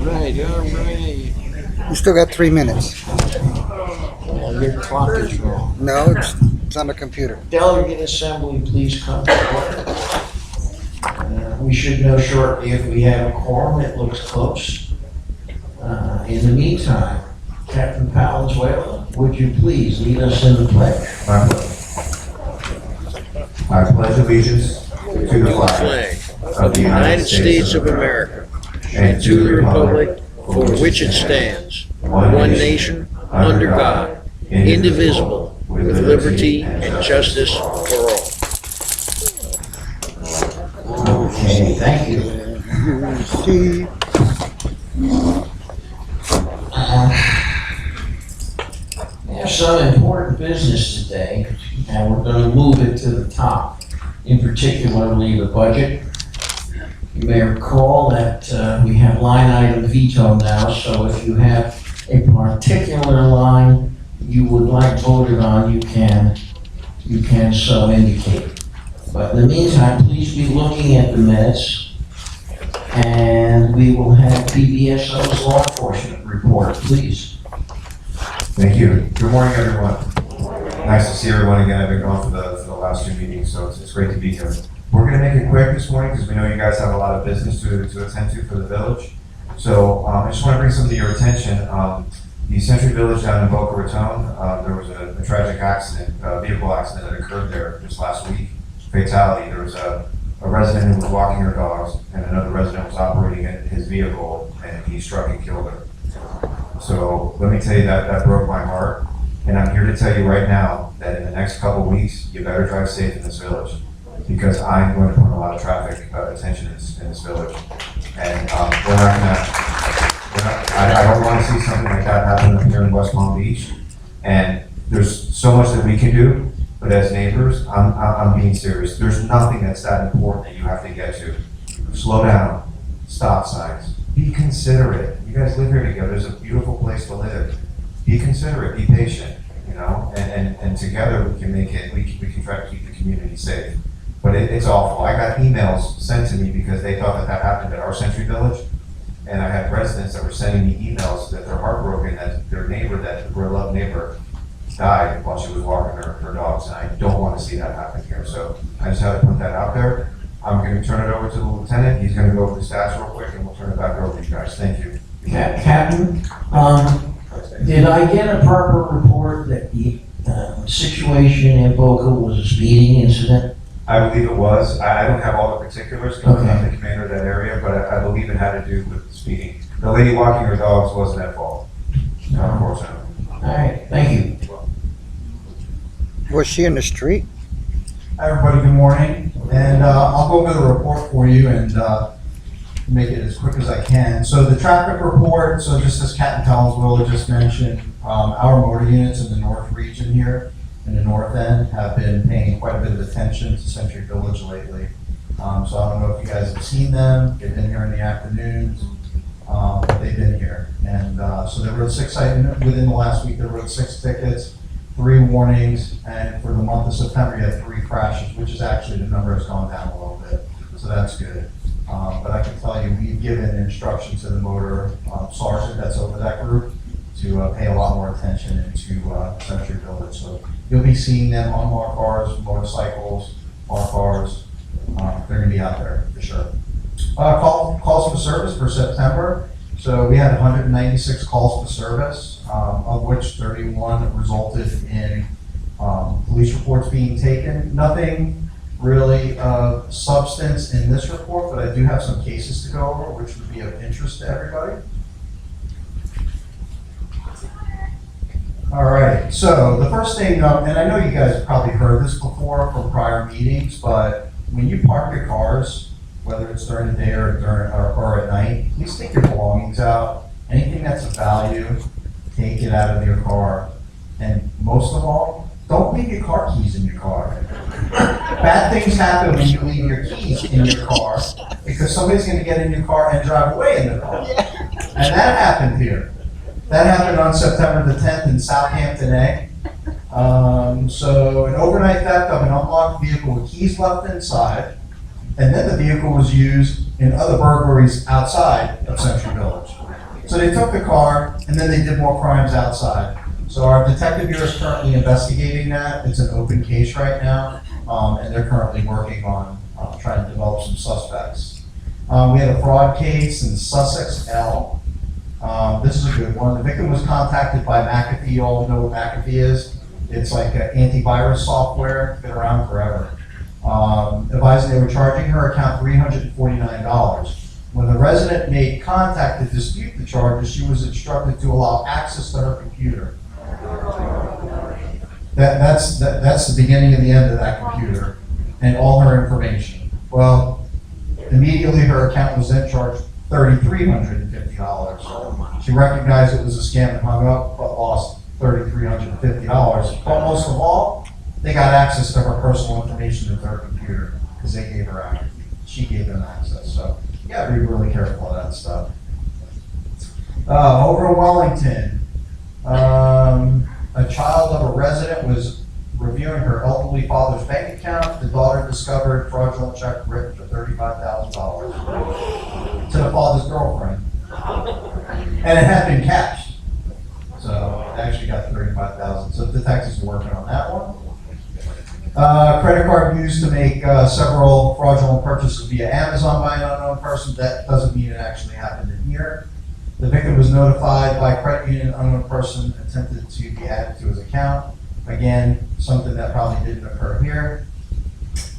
right, all right. You still got 3 minutes. Your clock is wrong. No, it's on the computer. Delegate Assembly, please come to order. We should know shortly if we have a quorum. It looks close. In the meantime, Captain Palenzuela, would you please lead us in the pledge? I pledge allegiance to the flag Of the United States of America and to the republic for which it stands, one nation, under God, indivisible, with liberty and justice for all. Okay, thank you. See, There's some important business today, and we're going to move it to the top, in particularly the budget. You may recall that we have line item veto now, so if you have a particular line you would like voted on, you can so indicate. But in the meantime, please be looking at the minutes, and we will have PBSO's law enforcement report, please. Thank you. Good morning, everyone. Nice to see everyone again. I've been gone for the last 2 meetings, so it's great to be here. We're going to make it quick this morning because we know you guys have a lot of business to attend to for the village. So I just want to bring some to your attention. The Century Village down in Boca Raton, there was a tragic accident, vehicle accident that occurred there just last week. Fatality. There was a resident who was walking her dogs, and another resident was operating his vehicle, and he struck and killed her. So let me tell you that broke my heart, and I'm here to tell you right now that in the next couple of weeks, you better drive safe in this village, because I'm going to put a lot of traffic attention in this village, and I don't want to see something like that happen up here in West Palm Beach, and there's so much that we can do, but as neighbors, I'm being serious. There's nothing that's that important that you have to get to. Slow down, stop signs, be considerate. You guys live here together. It's a beautiful place to live. Be considerate, be patient, and together we can make it, we can try to keep the community safe. But it's awful. I got emails sent to me because they thought that happened at our Century Village. And I had residents that were sending me emails that they're heartbroken that their neighbor, their loved neighbor, died while she was walking her dogs. And I don't want to see that happen here. So I just had to put that out there. I'm going to turn it over to the lieutenant. He's going to go over the stats real quick, and we'll turn it back over to you guys. Thank you. Captain, did I get a proper report that the situation in Boca was a speeding incident? I believe it was. I don't have all the particulars because I'm not the commander of that area, but I believe it had to do with speeding. The lady walking her dogs wasn't at fault, unfortunately. All right, thank you. was she in the street? Hi everybody, good morning. And I'll go over the report for you and make it as quick as I can. So the traffic report, so just as Captain Collinsville just mentioned, our motor units in the north region here, in the north end, have been paying quite a bit of attention to Century Village lately. So I don't know if you guys have seen them. They've been here in the afternoons, but they've been here. And so there were 6 within the last week. There were 6 tickets, 3 warnings, and for the month of September, you had 3 crashes, which is actually the number has gone down a little bit. So that's good. But I can tell you, we've given instruction to the motor sergeant that's over that group to pay a lot more attention into Century Village. So you'll be seeing them on marked cars, motorcycles, marked cars. They're going to be out there for sure. Calls for service for September. So we had 196 calls for service, of which 31 resulted in police reports being taken. Nothing really of substance in this report, but I do have some cases to go over, which would be of interest to everybody. All right, so the first thing, and I know you guys have probably heard this before from prior meetings, but when you park your cars, whether it's during the day or at night, please take your belongings out. Anything that's of value, take it out of your car. And most of all, don't leave your car keys in your car. Bad things happen when you leave your keys in your car because somebody's going to get in your car and drive away in the car. And that happened here. That happened on September the 10th in Southampton, A. So an overnight theft of an unlocked vehicle with keys left inside, and then the vehicle was used in other burglaries outside of Century Village. So they took the car and then they did more crimes outside. So our detective bureau is currently investigating that. It's an open case right now, and they're currently working on trying to develop some suspects. We had a fraud case in Sussex L. This is a good one. The victim was contacted by McAfee. You all know what McAfee is. It's like an antivirus software, been around forever. Advising they were charging her account $349. When the resident made contact to dispute the charges, she was instructed to allow access to her computer. That's the beginning and the end of that computer and all her information. Well, immediately her account was then charged $3,350. She recognized it was a scam and hung up, but lost $3,350. But most of all, they got access to her personal information into her computer because they gave her access. She gave them access. So you gotta be really careful of that stuff. Over in Wellington, a child of a resident was reviewing her elderly father's bank account. The daughter discovered fraudulent check written for $35,000 to the father's girlfriend. And it had been cashed. So it actually got $35,000. So the detectives are working on that one. Credit card used to make several fraudulent purchases via Amazon by an unknown person. That doesn't mean it actually happened in here. The victim was notified by credit union, an unknown person attempted to be added to his account. Again, something that probably didn't occur here.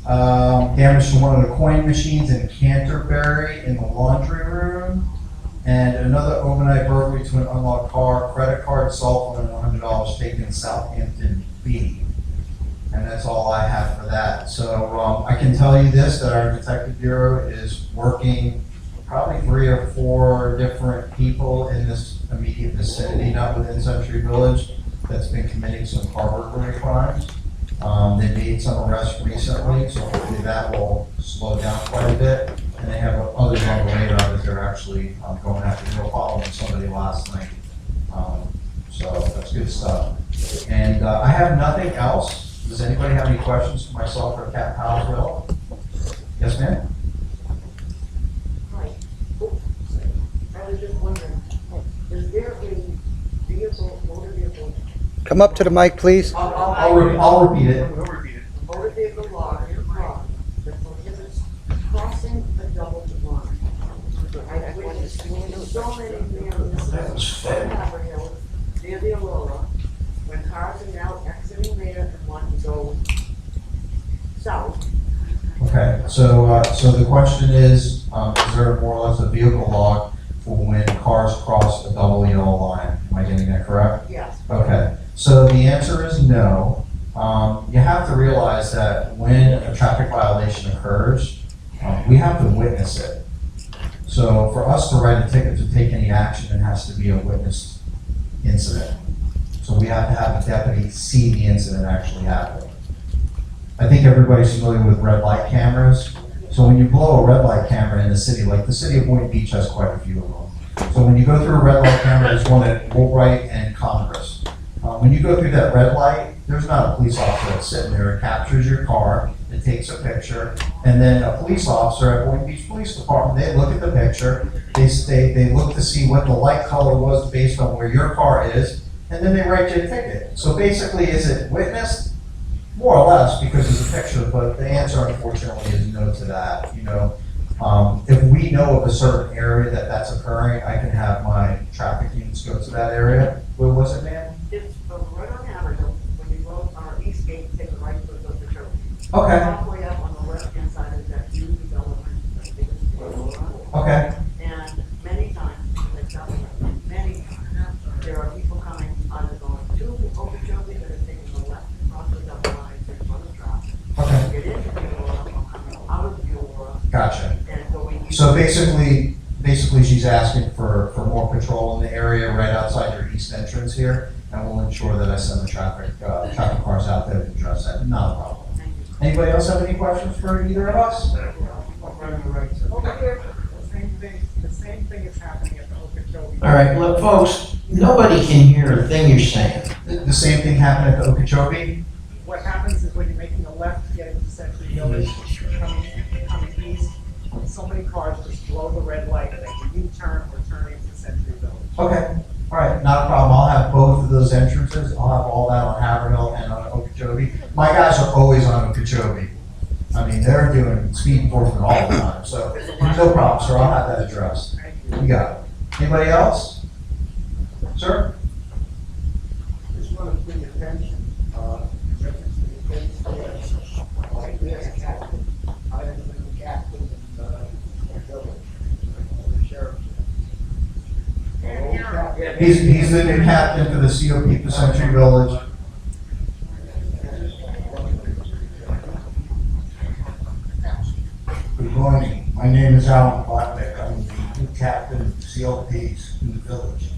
Damage to one of the coin machines in Canterbury in the laundry room. And another overnight burglary to an unlocked car, credit card, cell phone, and $100 taken in Southampton B. And that's all I have for that. So I can tell you this, that our detective bureau is working probably 3 or 4 different people in this immediate vicinity, not within Century Village, that's been committing some car burglary crimes. They made some arrests recently, so hopefully that will slow down quite a bit. And they have others on the radar that they're actually going after. They were following somebody last night. So that's good stuff. And I have nothing else. Does anybody have any questions for myself or Cat Powellsville? Yes, ma'am? Hi. I was just wondering, is there a vehicle, motor vehicle, Come up to the mic, please. I'll repeat it. motor vehicle law in Prague that prohibits crossing a double line? I've witnessed so many That was fair. Haverhill, near the Aurora, when cars are now exiting there and want to go south. Okay, so the question is there more or less a vehicle log for when cars cross a double yellow line? Am I getting that correct? Yes. Okay, so the answer is no. You have to realize that when a traffic violation occurs, we have to witness it. So for us to write a ticket to take any action, it has to be a witnessed incident. So we have to have a deputy see the incident actually happen. I think everybody's familiar with red light cameras. So when you blow a red light camera in the city, like the city of Boynton Beach has quite a few of them. So when you go through a red light camera, there's one at Woolbright and Congress. When you go through that red light, there's not a police officer that's sitting there. It captures your car, it takes a picture, and then a police officer at Boynton Beach Police Department, they look at the picture, they look to see what the light color was based on where your car is, and then they write you a ticket. So basically, is it witnessed? More or less, because there's a picture, but the answer unfortunately is no to that. If we know of a certain area that's occurring, I can have my traffic units go to that area. Where was it, ma'am? It's right on Haverhill, when you go on our east gate, take a right foot of the church. Okay, Halfway up on the left-hand side is that new development, I think it's the Aurora. okay, And many times, there are people coming either going to Okeechobee that are taking the left across the double line in front of traffic. okay, Get into the Aurora, or coming out of the Aurora gotcha. and going. So basically she's asking for more patrol in the area right outside your east entrance here, and we'll ensure that I send the traffic cars out there to address that. Not a problem. Thank you. Anybody else have any questions for either of us? Over here. The same thing is happening at the Okeechobee. All right, look, folks, nobody can hear a thing you're saying. The same thing happened at the Okeechobee? What happens is when you're making a left to get into Century Village, coming east, so many cars just blow the red light and they can U-turn or turn into Century Village. Okay, all right, not a problem. I'll have both of those entrances. I'll have all that on Haverhill and on Okeechobee. My guys are always on Okeechobee. I mean, they're doing speed enforcement all the time, so no problem, sir. I'll have that addressed. You got it. Anybody else? Sir? Just want to bring attention, reference to the case there, like this captain, I have been the captain in the village, the sheriff's. He's the new captain for the COP for Century Village. Good morning, my name is Alan Bartlett, I'm the new captain of COPs in the village.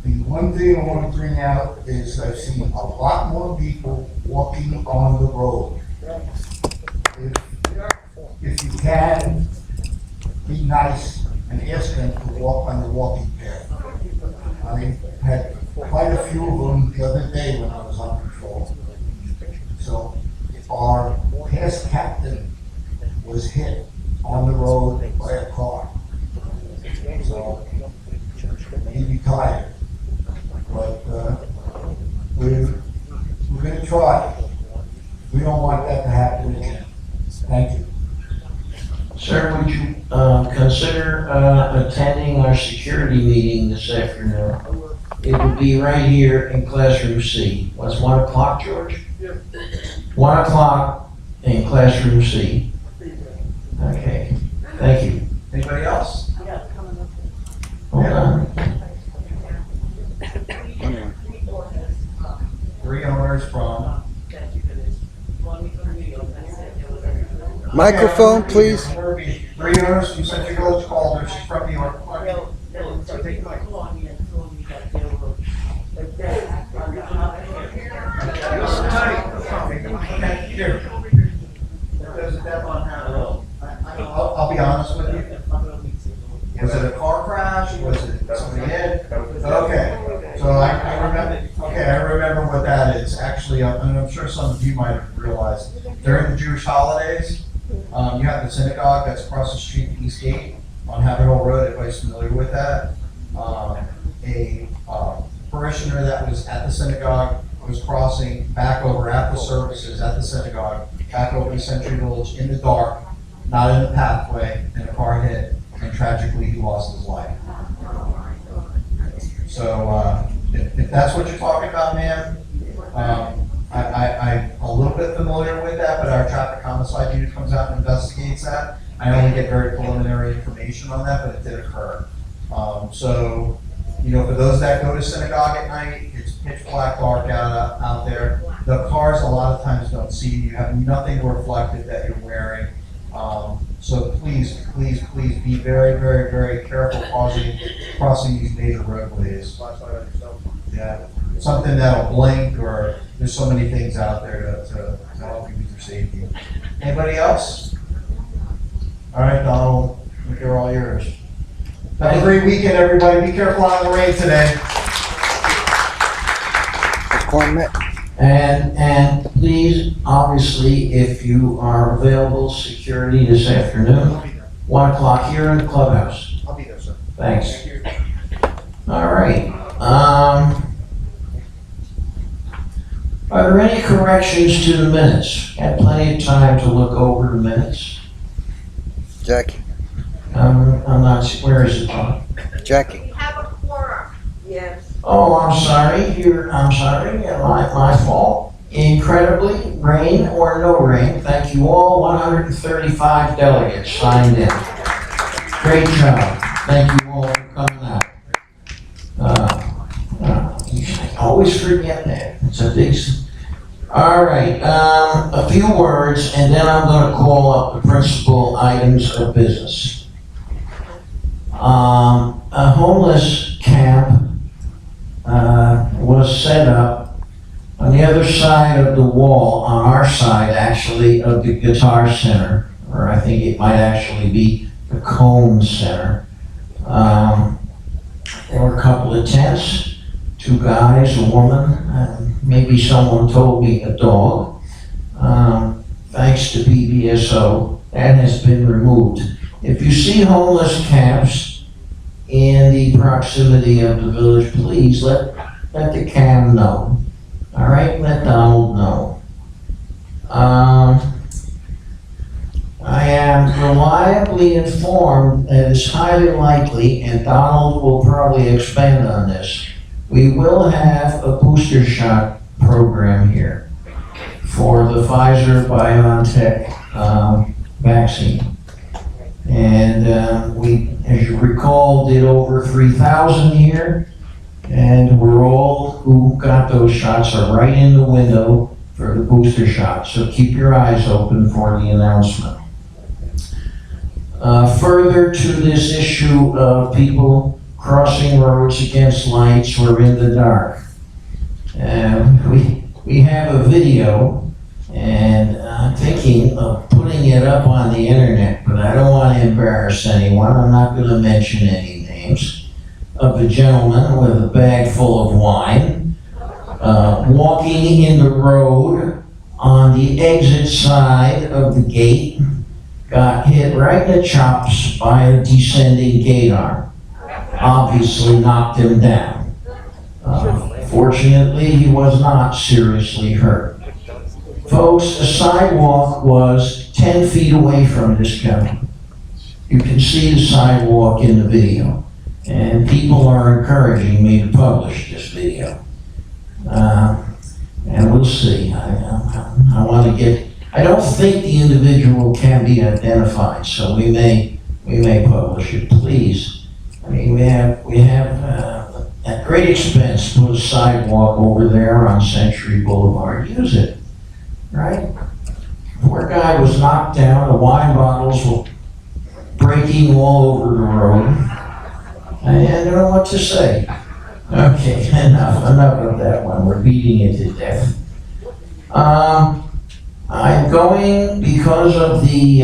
The one thing I want to bring out is I've seen a lot more people walking on the road. If you can, be nice and ask them to walk on the walking path. I had quite a few of them the other day when I was on patrol. So our past captain was hit on the road by a car. So he retired. But we're gonna try. We don't want that to happen again. Thank you. Sir, would you consider attending our security meeting this afternoon? It would be right here in classroom C. Was 1 o'clock, George? 1 o'clock in classroom C. Okay, thank you. Anybody else? Hold on. Three owners from. Microphone, please. Three owners from Century Village called her. She's from New York. Here. There's a death on Haverhill. I'll be honest with you. Was it a car crash? Was it somebody hit? Okay, so I remember. Okay, I remember what that is. Actually, and I'm sure some of you might have realized during the Jewish holidays, you have the synagogue that's across the street, East Gate on Haverhill Road. Everybody's familiar with that. A parishioner that was at the synagogue was crossing back over at the services at the synagogue, back over to Century Village in the dark, not in the pathway, and a car hit, and tragically he lost his life. So if that's what you're talking about, ma'am, I'm a little bit familiar with that, but our traffic homicide unit comes out and investigates that. I only get very preliminary information on that, but it did occur. So, you know, for those that go to synagogue at night, it's pitch black dark out there. The cars a lot of times don't see you. You have nothing reflective that you're wearing. So please be very, very, very careful crossing these major roadways. Yeah, something that'll blink, or there's so many things out there to help you with your safety. Anybody else? All right, Donald, they're all yours. Have a great weekend, everybody. Be careful out in the rain today. Just 1 minute. And please, obviously, if you are available, security this afternoon, 1 o'clock here in the clubhouse. I'll be there, sir. Thanks. All right. Are there any corrections to the minutes? Had plenty of time to look over the minutes. Jackie. I'm not, where is it, Tom? Jackie. We have a quorum. Yes. Oh, I'm sorry, I'm sorry, my fault. Incredibly, rain or no rain, thank you all, 135 delegates signed in. Great job, thank you all for coming out. I always forget that, it's a big, all right, a few words, and then I'm gonna call up the principal items of business. A homeless camp was set up on the other side of the wall, on our side actually, of the Guitar Center, or I think it might actually be the Cone Center. There were a couple of tents, 2 guys, a woman, maybe someone told me a dog. Thanks to PBSO, that has been removed. If you see homeless camps, in the proximity of the village, please let the CAM know. All right, let Donald know. I am reliably informed that it's highly likely, and Donald will probably expand on this, we will have a booster shot program here for the Pfizer-BioNTech vaccine. And we, as you recall, did over 3,000 here, and we're all who got those shots are right in the window for the booster shot. So keep your eyes open for the announcement. Further to this issue of people crossing roads against lights or in the dark, we have a video, and I'm thinking of putting it up on the internet, but I don't want to embarrass anyone. I'm not going to mention any names, of a gentleman with a bag full of wine, walking in the road on the exit side of the gate, got hit right in the chops by a descending gate arm. Obviously knocked him down. Fortunately, he was not seriously hurt. Folks, the sidewalk was 10 feet away from this gentleman. You can see the sidewalk in the video, and people are encouraging me to publish this video. And we'll see. I want to get, I don't think the individual can be identified, so we may publish it, please. I mean, we have at great expense, put a sidewalk over there on Century Boulevard. Use it, right? Poor guy was knocked down. The wine bottles were breaking all over the road. I don't know what to say. Okay, enough of that one. We're beating it to death. I'm going, because of the,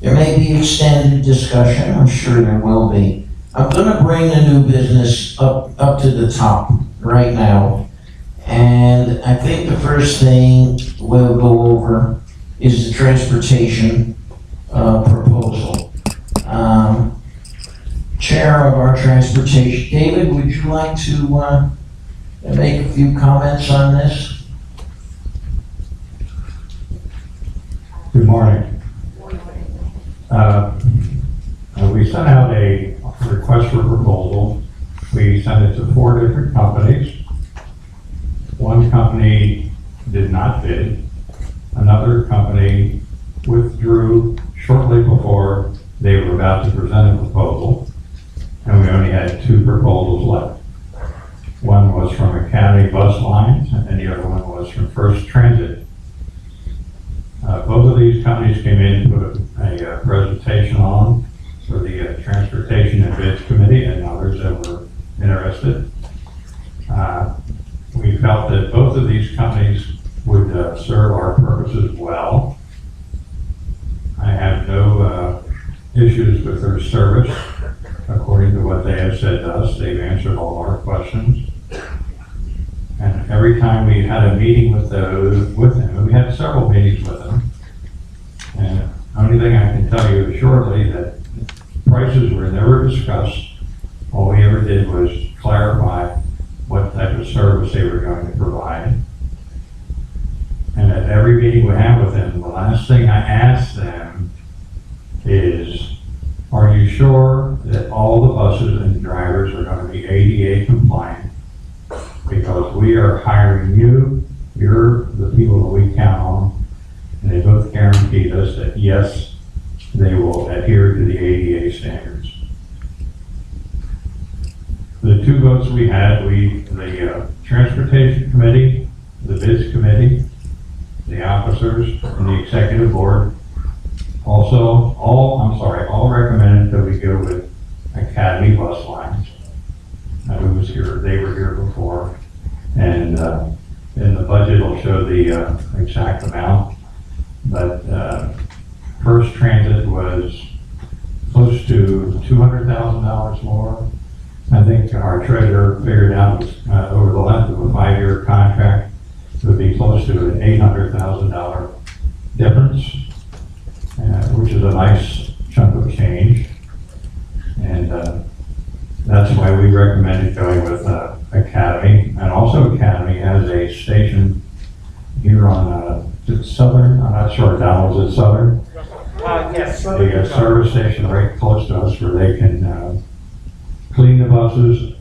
there may be extended discussion, I'm sure there will be. I'm gonna bring the new business up to the top right now. And I think the first thing we'll go over is the transportation proposal. Chair of our transportation, David, would you like to make a few comments on this? Good morning. We sent out a request for proposal. We sent it to 4 different companies. One company did not bid. Another company withdrew shortly before they were about to present a proposal. And we only had 2 proposals left. One was from Academy Bus Lines, and the other one was from First Transit. Both of these companies came in and put a presentation on for the Transportation and Bids Committee and others that were interested. We felt that both of these companies would serve our purposes well. I have no issues with their service. According to what they have said to us, they've answered all our questions. And every time we had a meeting with them, and we had several meetings with them, and the only thing I can tell you shortly that prices were never discussed. All we ever did was clarify what type of service they were going to provide. And at every meeting we had with them, the last thing I asked them is, are you sure that all the buses and drivers are going to be ADA compliant? Because we are hiring you, you're the people that we count on, and they both guaranteed us that yes, they will adhere to the ADA standards. The 2 votes we had, the Transportation Committee, the Bids Committee, the officers, and the Executive Board, all recommended that we go with Academy Bus Lines. They were here before, and in the budget will show the exact amount, but First Transit was close to $200,000 more. I think our treasurer figured out over the length of a 5-year contract, it would be close to an $800,000 difference, which is a nice chunk of change. And that's why we recommended going with Academy. And also Academy has a station here on is it Southern, I'm not sure, Donald, is it Southern? Yes. A service station right close to us where they can clean the buses,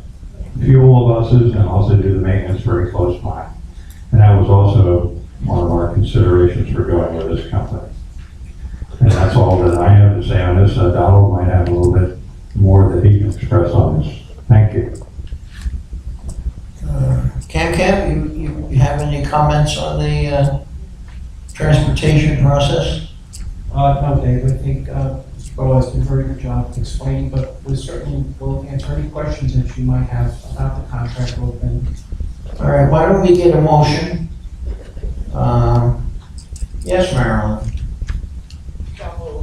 fuel the buses, and also do the maintenance very close by. And that was also one of our considerations for going with this company. And that's all that I have to say on this. Donald might have a little bit more that he can express on this. Thank you. Cam, you have any comments on the transportation process? No, Dave, I think Mr. Bowe has done a very good job of explaining, but we certainly will answer any questions that you might have about the contract open. All right, why don't we get a motion? Yes, Marilyn?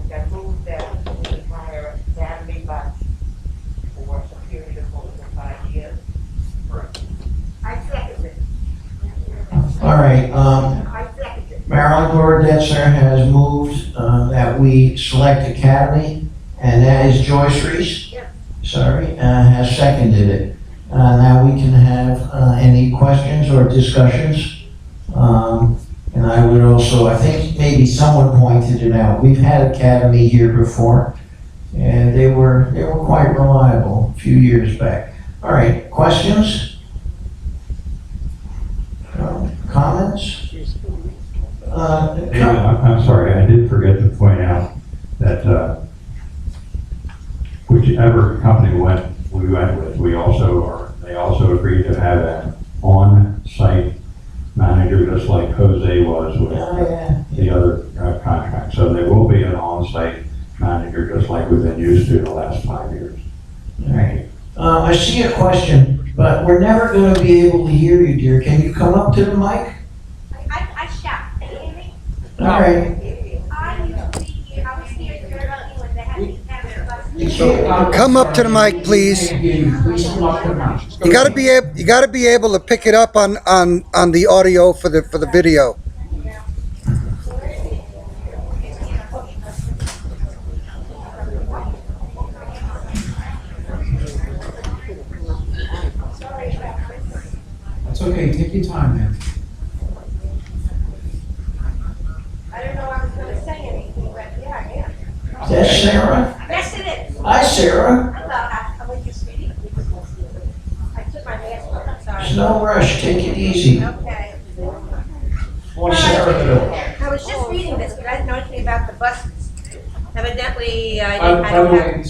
That move that we hire Academy bus for a period of over 5 years. I second it. All right, I second it. Marilyn Gordetzer has moved that we select Academy, and that is Joyce Reese? Yes. Sorry, has seconded it. Now we can have any questions or discussions. And I would also, I think maybe someone pointed it out, we've had Academy here before, and they were quite reliable a few years back. All right, questions? Comments? David, I'm sorry, I did forget to point out that whichever company we went with, they also agreed to have an on-site manager, just like Jose was with the other contract. So there will be an on-site manager, just like we've been used to the last 5 years. All right. I see a question, but we're never going to be able to hear you, dear. Can you come up to the mic? I shout. Can you hear me? All right. I used to be here, I was here in Jersey when they had these kind of buses. Come up to the mic, please. You gotta be able to pick it up on the audio for the video. It's okay, take your time, man. I don't know I was gonna say anything, but yeah, I am. That's Sarah. Yes, it is. Hi, Sarah. Hello, how are you, sweetie? I took my mask off, I'm There's sorry. no rush. Take it easy. Okay. What's Sarah doing? I was just reading this, but I didn't know anything about the buses. Evidently, I By the don't way, have.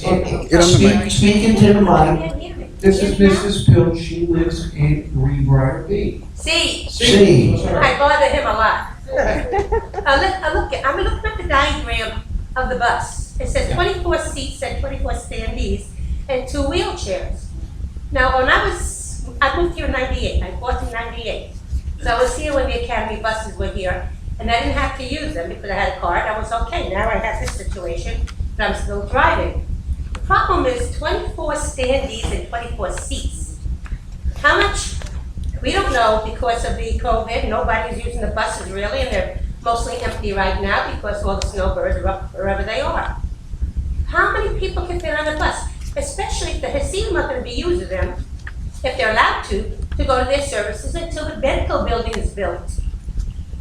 Get on the mic. Speaking to the I mic. can't hear me. this is Mrs. Pill, she lives in Greenbrier B. See, See. I bother him a lot. I'm looking at the diagram of the bus. It says 24 seats and 24 standees and 2 wheelchairs. Now, I moved here in 98, I bought in 98. So I was here when the Academy buses were here, and I didn't have to use them because I had a card, I was okay. Now I have this situation, but I'm still driving. The problem is 24 standees and 24 seats. How much? We don't know because of the COVID, nobody's using the buses really, and they're mostly empty right now because all the snowbirds are up wherever they are. How many people can fit on the bus? Especially if the Hasidim are gonna be using them, if they're allowed to go to their services until the Benco building is built.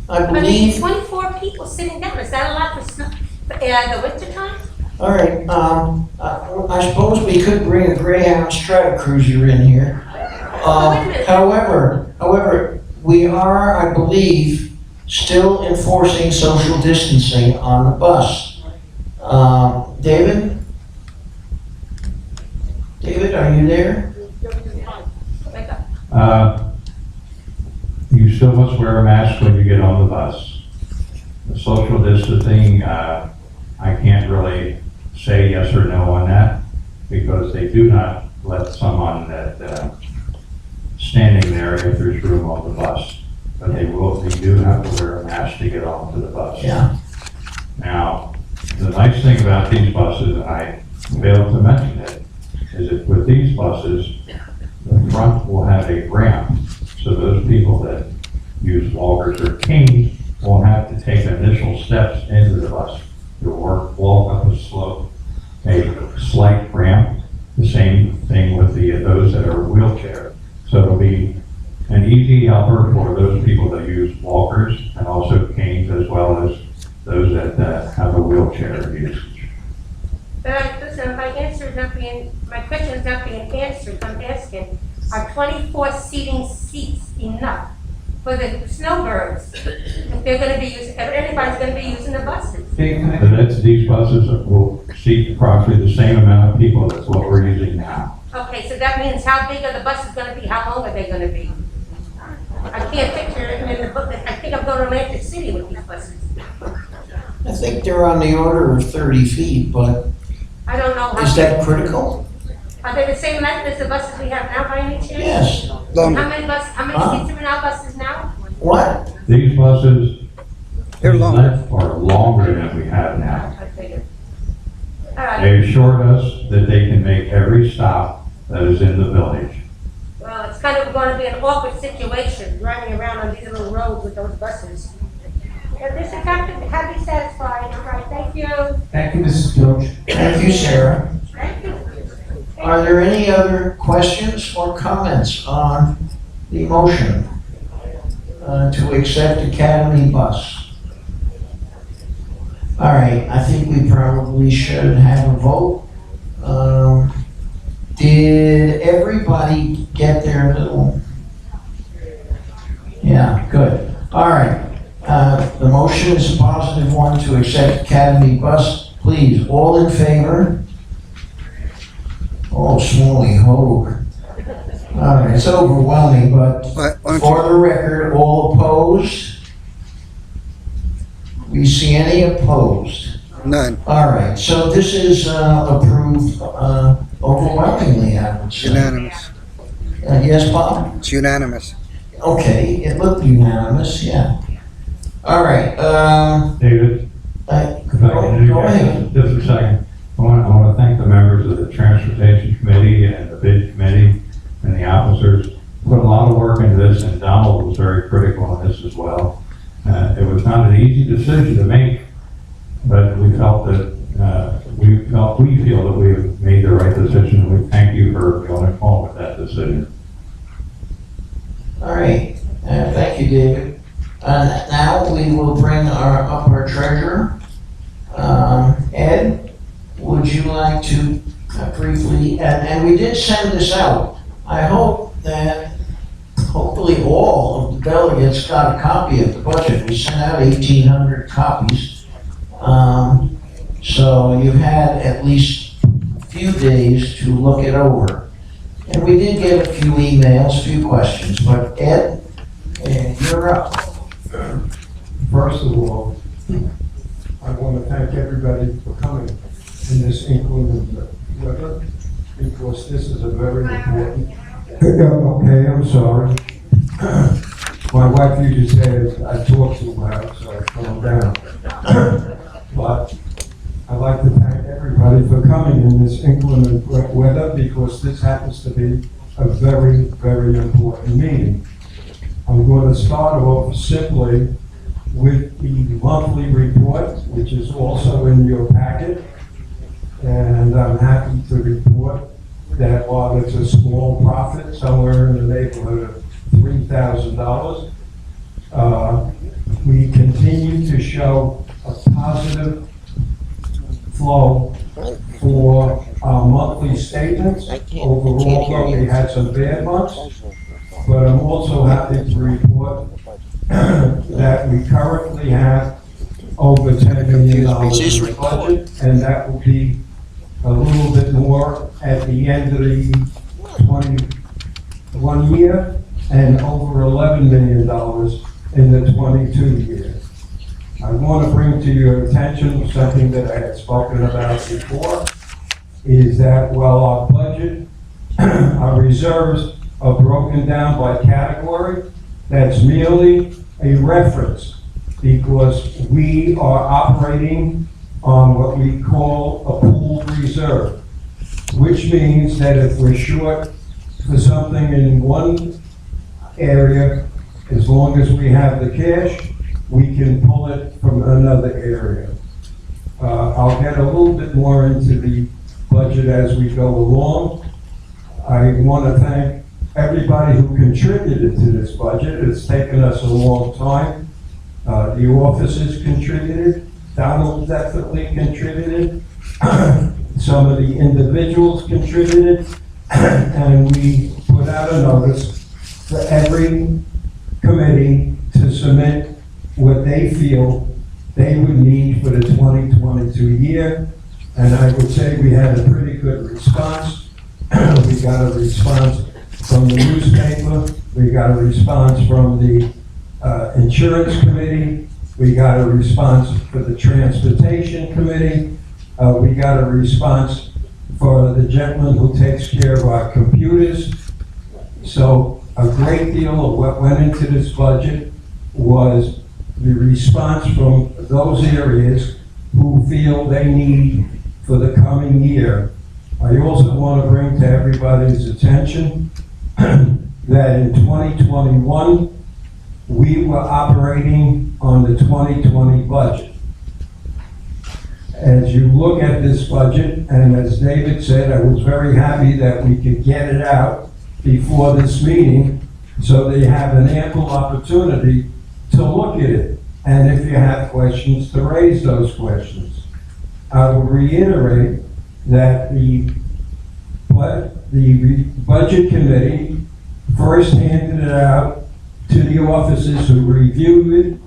I I mean, believe, 24 people sitting down, is that a lot for the winter time? all right, I suppose we could bring a Greyhound Strata Cruiser in here. Wait a minute. However, we are, I believe, still enforcing social distancing on the bus. David? David, are you there? Wake up. You still must wear a mask when you get on the bus. The social distancing, I can't really say yes or no on that because they do not let someone that standing there if there's room on the bus. But they do have to wear a mask to get onto the bus. Yeah. Now, the nice thing about these buses, and I failed to mention it, is that with these buses, the front will have a ramp. So those people that use walkers or canes won't have to take initial steps into the bus. They'll walk up a slope, a slight ramp. The same thing with the those that are wheelchair. So it'll be an easy helper for those people that use walkers and also canes, as well as those that have a wheelchair usage. But listen, my question is not being answered. I'm asking, are 24 seating seats enough for the snowbirds? If they're gonna be using, if anybody's gonna be using the buses? So these buses will seat approximately the same amount of people. That's what we're using now. Okay, so that means how big are the buses gonna be? How long are they gonna be? I can't picture it in the book. I think I'm going to Atlantic City with these buses. I think they're on the order of 30 feet, but I don't know how. is that critical? Are they the same length as the buses we have now by any chance? Yes. How Longer. many seats are in our buses now? What? These buses, They're longer. length are longer than we have now. I figured. All right, They assured us that they can make every stop that is in the village. well, it's kind of going to be an awkward situation, driving around on these little roads with those buses. This is have be satisfied. All right, thank you. Thank you, Mrs. George. Thank you, Sarah. Thank you. Are there any other questions or comments on the motion to accept Academy Bus? All right, I think we probably should have a vote. Did everybody get their little? Yeah, good. All right. The motion is a positive one to accept Academy Bus. Please, all in favor? Oh, Smalley Hogue. All right, it's overwhelming, but Why don't for the record, all opposed? We see any opposed? None. All right, so this is approved overwhelmingly, I would say. Unanimous. Yes, Bob? It's unanimous. Okay, it looked unanimous, yeah. All right, David, if I can go ahead. just a second. I want to thank the members of the Transportation Committee and the Bid Committee and the officers. Put a lot of work into this, and Donald was very critical on this as well. It was not an easy decision to make, but we felt that we feel that we have made the right decision, and we thank you for going along with that decision. All right, thank you, David. Now we will bring up our treasurer. Ed, would you like to briefly, and we did send this out. I hope that hopefully all of the delegates got a copy of the budget. We sent out 1,800 copies. So you've had at least a few days to look it over. And we did get a few emails, a few questions, but Ed, you're up. First of all, I want to thank everybody for coming in this inclement weather, because this is a very important. Okay, I'm sorry. My wife usually says I talk too loud, so I calm down. But I'd like to thank everybody for coming in this inclement weather, because this happens to be a very, very important meeting. I'm going to start off simply with the monthly report, which is also in your packet. And I'm happy to report that while it's a small profit, somewhere in the neighborhood of $3,000, we continue to show a positive flow for our monthly statements. Overall, we had some bad months, but I'm also happy to report that we currently have over $10 million in the budget, and that will be a little bit more at the end of the 21 year, and over $11 million in the 22 year. I want to bring to your attention something that I had spoken about before, is that while our budget, our reserves are broken down by category, that's merely a reference, because we are operating on what we call a pooled reserve, which means that if we're short for something in one area, as long as we have the cash, we can pull it from another area. I'll get a little bit more into the budget as we go along. I want to thank everybody who contributed to this budget. It's taken us a long time. The officers contributed, Donald definitely contributed, some of the individuals contributed, and we put out a notice for every committee to submit what they feel they would need for the 2022 year. And I would say we had a pretty good response. We got a response from the newspaper. We got a response from the insurance committee. We got a response for the transportation committee. We got a response for the gentleman who takes care of our computers. So a great deal of what went into this budget was the response from those areas who feel they need for the coming year. I also want to bring to everybody's attention that in 2021, we were operating on the 2020 budget. As you look at this budget, and as David said, I was very happy that we could get it out before this meeting so they have an ample opportunity to look at it. And if you have questions, to raise those questions. I will reiterate that the budget committee first handed it out to the officers who reviewed it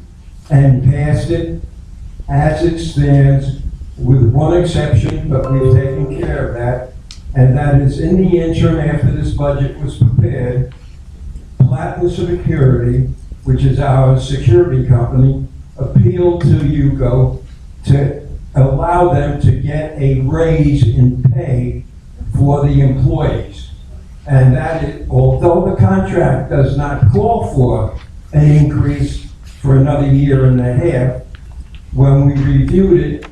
and passed it as it stands, with one exception, but we've taken care of that, and that is in the interim after this budget was prepared, Platinum Security, which is our security company, appealed to Yugo to allow them to get a raise in pay for the employees. And that is, although the contract does not call for an increase for another year and a half, when we reviewed it,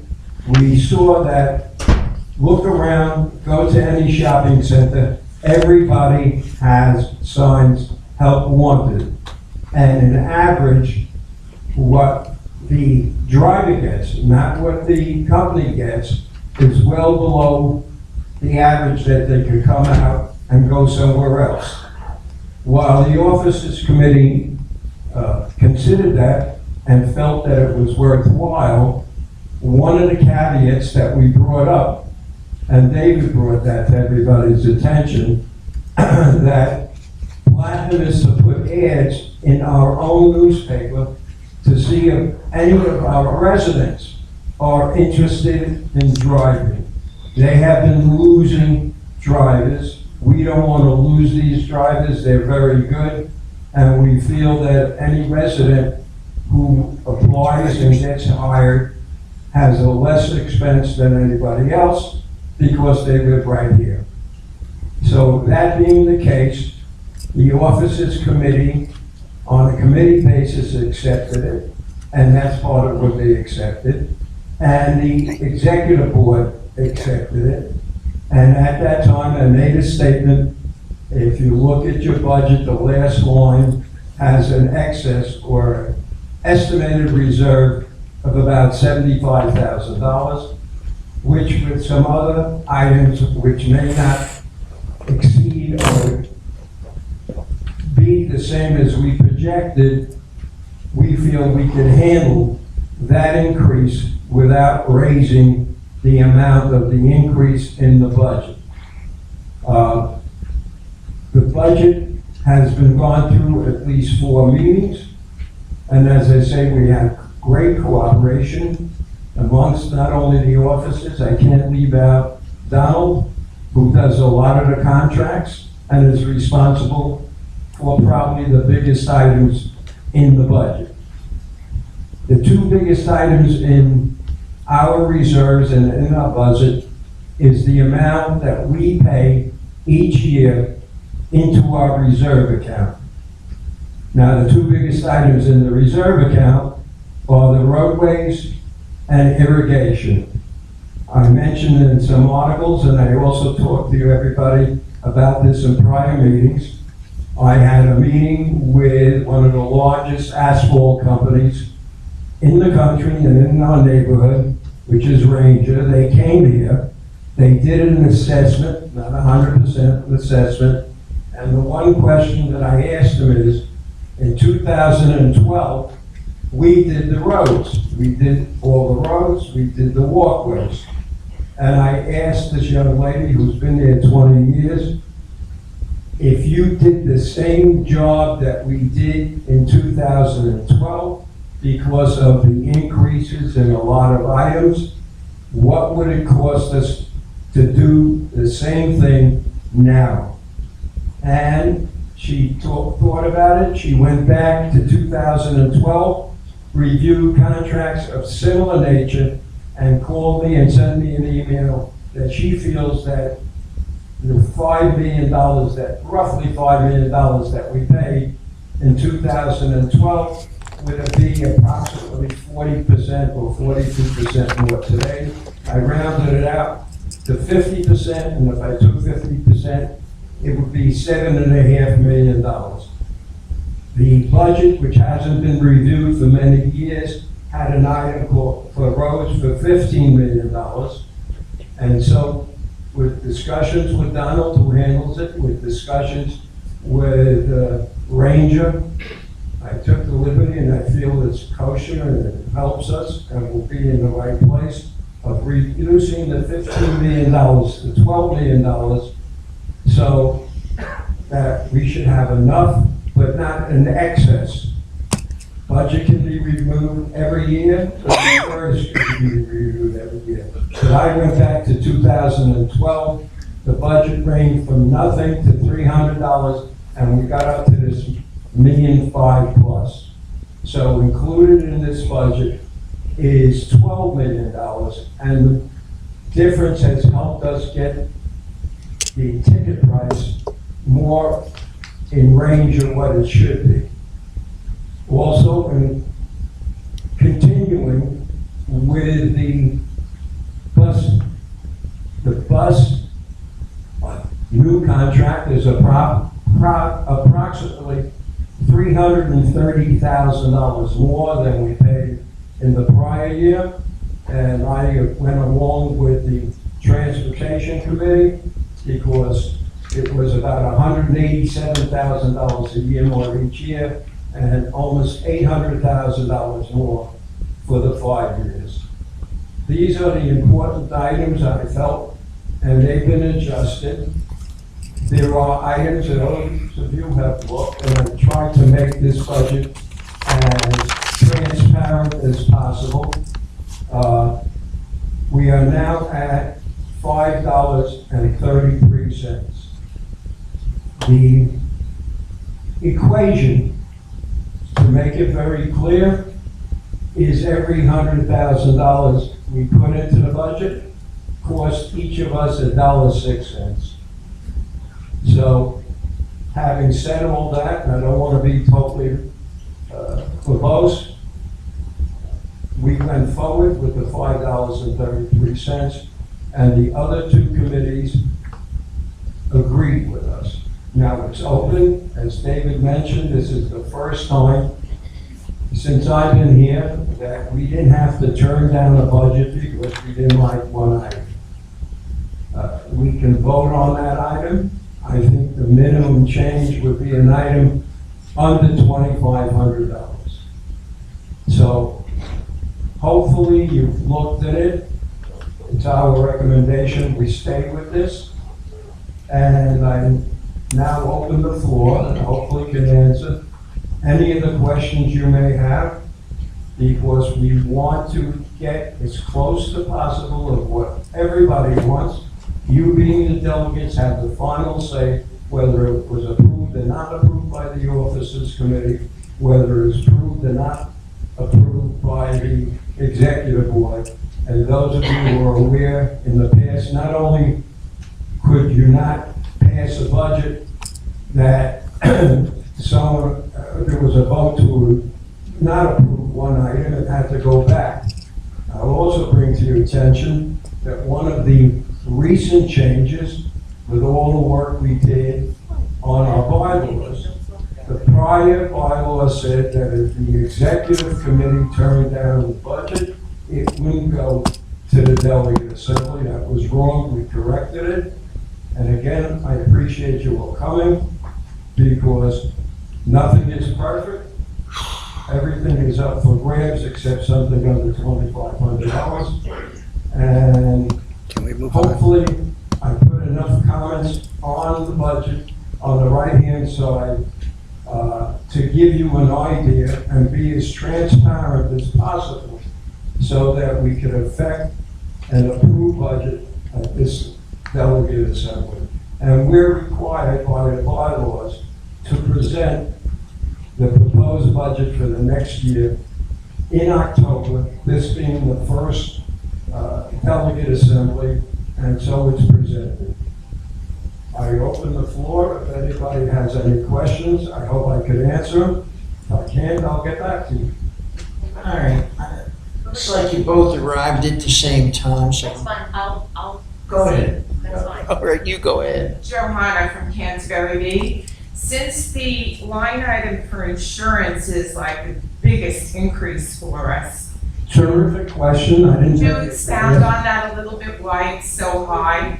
we saw that, look around, go to any shopping center, everybody has signs, help wanted. And an average, what the driver gets, not what the company gets, is well below the average that they could come out and go somewhere else. While the officers committee considered that and felt that it was worthwhile, one of the caveats that we brought up, and David brought that to everybody's attention, that Platinum is to put ads in our own newspaper to see if any of our residents are interested in driving. They have been losing drivers. We don't want to lose these drivers. They're very good. And we feel that any resident who applies and gets hired has a less expense than anybody else because they live right here. So that being the case, the officers committee on a committee basis accepted it, and that's part of what they accepted. And the executive board accepted it. And at that time, I made a statement, if you look at your budget, the last line has an excess or estimated reserve of about $75,000, which with some other items which may not exceed or be the same as we projected, we feel we can handle that increase without raising the amount of the increase in the budget. The budget has been gone through at least 4 meetings, and as I say, we have great cooperation amongst not only the officers. I can't leave out Donald, who does a lot of the contracts and is responsible for probably the biggest items in the budget. The 2 biggest items in our reserves and in our budget is the amount that we pay each year into our reserve account. Now, the 2 biggest items in the reserve account are the roadways and irrigation. I mentioned in some articles, and I also talked to everybody about this in prior meetings. I had a meeting with one of the largest asphalt companies in the country and in our neighborhood, which is Ranger. They came here They did an assessment, not 100% assessment, and the one question that I asked them is, in 2012, we did the roads. We did all the roads, we did the walkways. And I asked this young lady who's been there 20 years, if you did the same job that we did in 2012, because of the increases in a lot of items, what would it cost us to do the same thing now? And she thought about it. She went back to 2012, reviewed contracts of similar nature, and called me and sent me an email that she feels that the $5 million, roughly $5 million that we paid in 2012 would be approximately 40% or 42% more today. I rounded it out to 50%, and if I took 50%, it would be $7.5 million. The budget, which hasn't been reviewed for many years, had an item for roads for $15 million. And so, with discussions with Donald, who handles it, with discussions with Ranger, I took the liberty, and I feel it's kosher and it helps us and will be in the right place, of reducing the $15 million to $12 million, so that we should have enough, but not in excess. Budget can be reviewed every year, but the first can be reviewed every year. But I went back to 2012, the budget ranged from nothing to $300, and we got up to this $1.5 million plus. So included in this budget is $12 million, and the difference has helped us get the ticket price more in range of what it should be. Also, in continuing with the bus new contract is approximately $330,000 more than we paid in the prior year. And I went along with the Transportation Committee because it was about $187,000 a year more each year, and almost $800,000 more for the 5 years. These are the important items I felt, and they've been adjusted. There are items that others of you have looked, and I've tried to make this budget as transparent as possible. We are now at $5.33. The equation, to make it very clear, is every $100,000 we put into the budget costs each of us $1.06. So, having said all that, and I don't want to be totally verbose, we went forward with the $5.33, and the other two committees agreed with us. Now it's open, as David mentioned, this is the first time since I've been here that we didn't have to turn down a budget because we didn't like one item. We can vote on that item. I think the minimum change would be an item under $2,500. So hopefully you've looked at it. It's our recommendation we stay with this. And I now open the floor and hopefully can answer any of the questions you may have, because we want to get as close to possible of what everybody wants. You being the delegates have the final say whether it was approved or not approved by the officers committee, whether it's approved or not approved by the executive board. And those of you who are aware, in the past, not only could you not pass a budget that there was a vote to not approve one item and had to go back. I'll also bring to your attention that one of the recent changes with all the work we did on our bylaws, the prior bylaw said that if the executive committee turned down the budget, it wouldn't go to the delegate Assembly. That was wrong, we corrected it. And again, I appreciate you all coming, because nothing is perfect. Everything is up for grabs except something under $2,500. And Can we move on? hopefully, I put enough comments on the budget on the right-hand side to give you an idea and be as transparent as possible so that we can affect an approved budget at this Delegate Assembly. And we're required by the bylaws to present the proposed budget for the next year in October, this being the first Delegate Assembly, and so it's presented. I open the floor. If anybody has any questions, I hope I can answer them. If I can't, I'll get back to you. All right. Looks like you both arrived at the same time, so That's fine, I'll. go ahead. That's fine. All right, you go ahead. Johanna from Canterbury. Since the line item for insurance is like the biggest increase for us, Terrific question. I didn't. could you expound on that a little bit, why it's so high?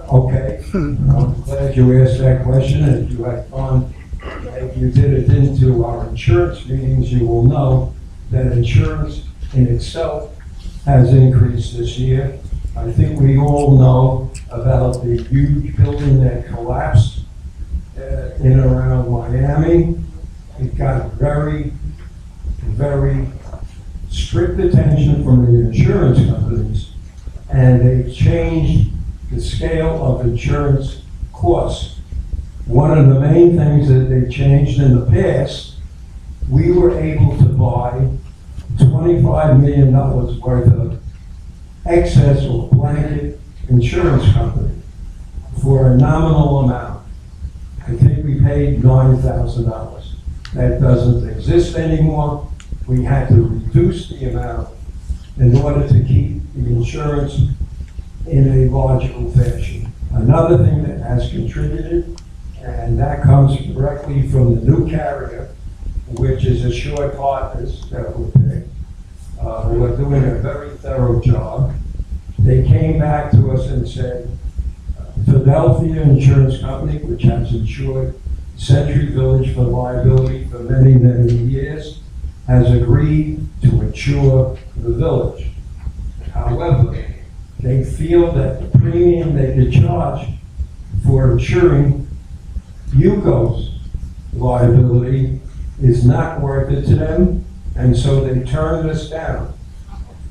Okay. I'm glad you asked that question. If you had gone, if you did it into our insurance meetings, you will know that insurance in itself has increased this year. I think we all know about the huge building that collapsed in and around Miami. It got very, very strict attention from the insurance companies, and they changed the scale of insurance costs. One of the main things that they changed in the past, we were able to buy $25 million worth of excess or blanket insurance company for a nominal amount. I think we paid $9,000. That doesn't exist anymore. We had to reduce the amount in order to keep the insurance in a logical fashion. Another thing that has contributed, and that comes directly from the new carrier, which is Assured Partners that we picked, who are doing a very thorough job. They came back to us and said, Philadelphia Insurance Company, which has insured Century Village for liability for many, many years, has agreed to insure the village. However, they feel that the premium they could charge for insuring Yuko's liability is not worth it to them, and so they turned us down.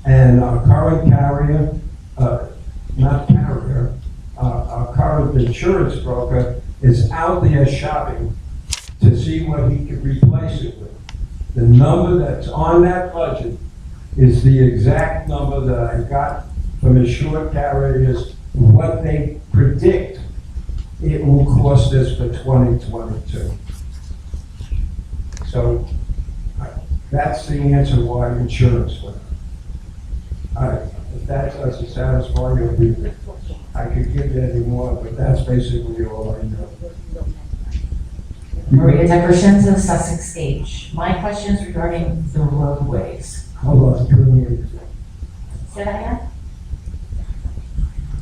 And our current carrier, our current insurance broker is out there shopping to see what he could replace it with. The number that's on that budget is the exact number that I got from Assured Carriers, what they predict it will cost us for 2022. So that's the answer why insurance went up. If that doesn't satisfy you, I could give you any more, but that's basically all I know. Maria Decrescenzo, Sussex Stage. My question is regarding the roadways. Hold on, couldn't hear you. Say that again?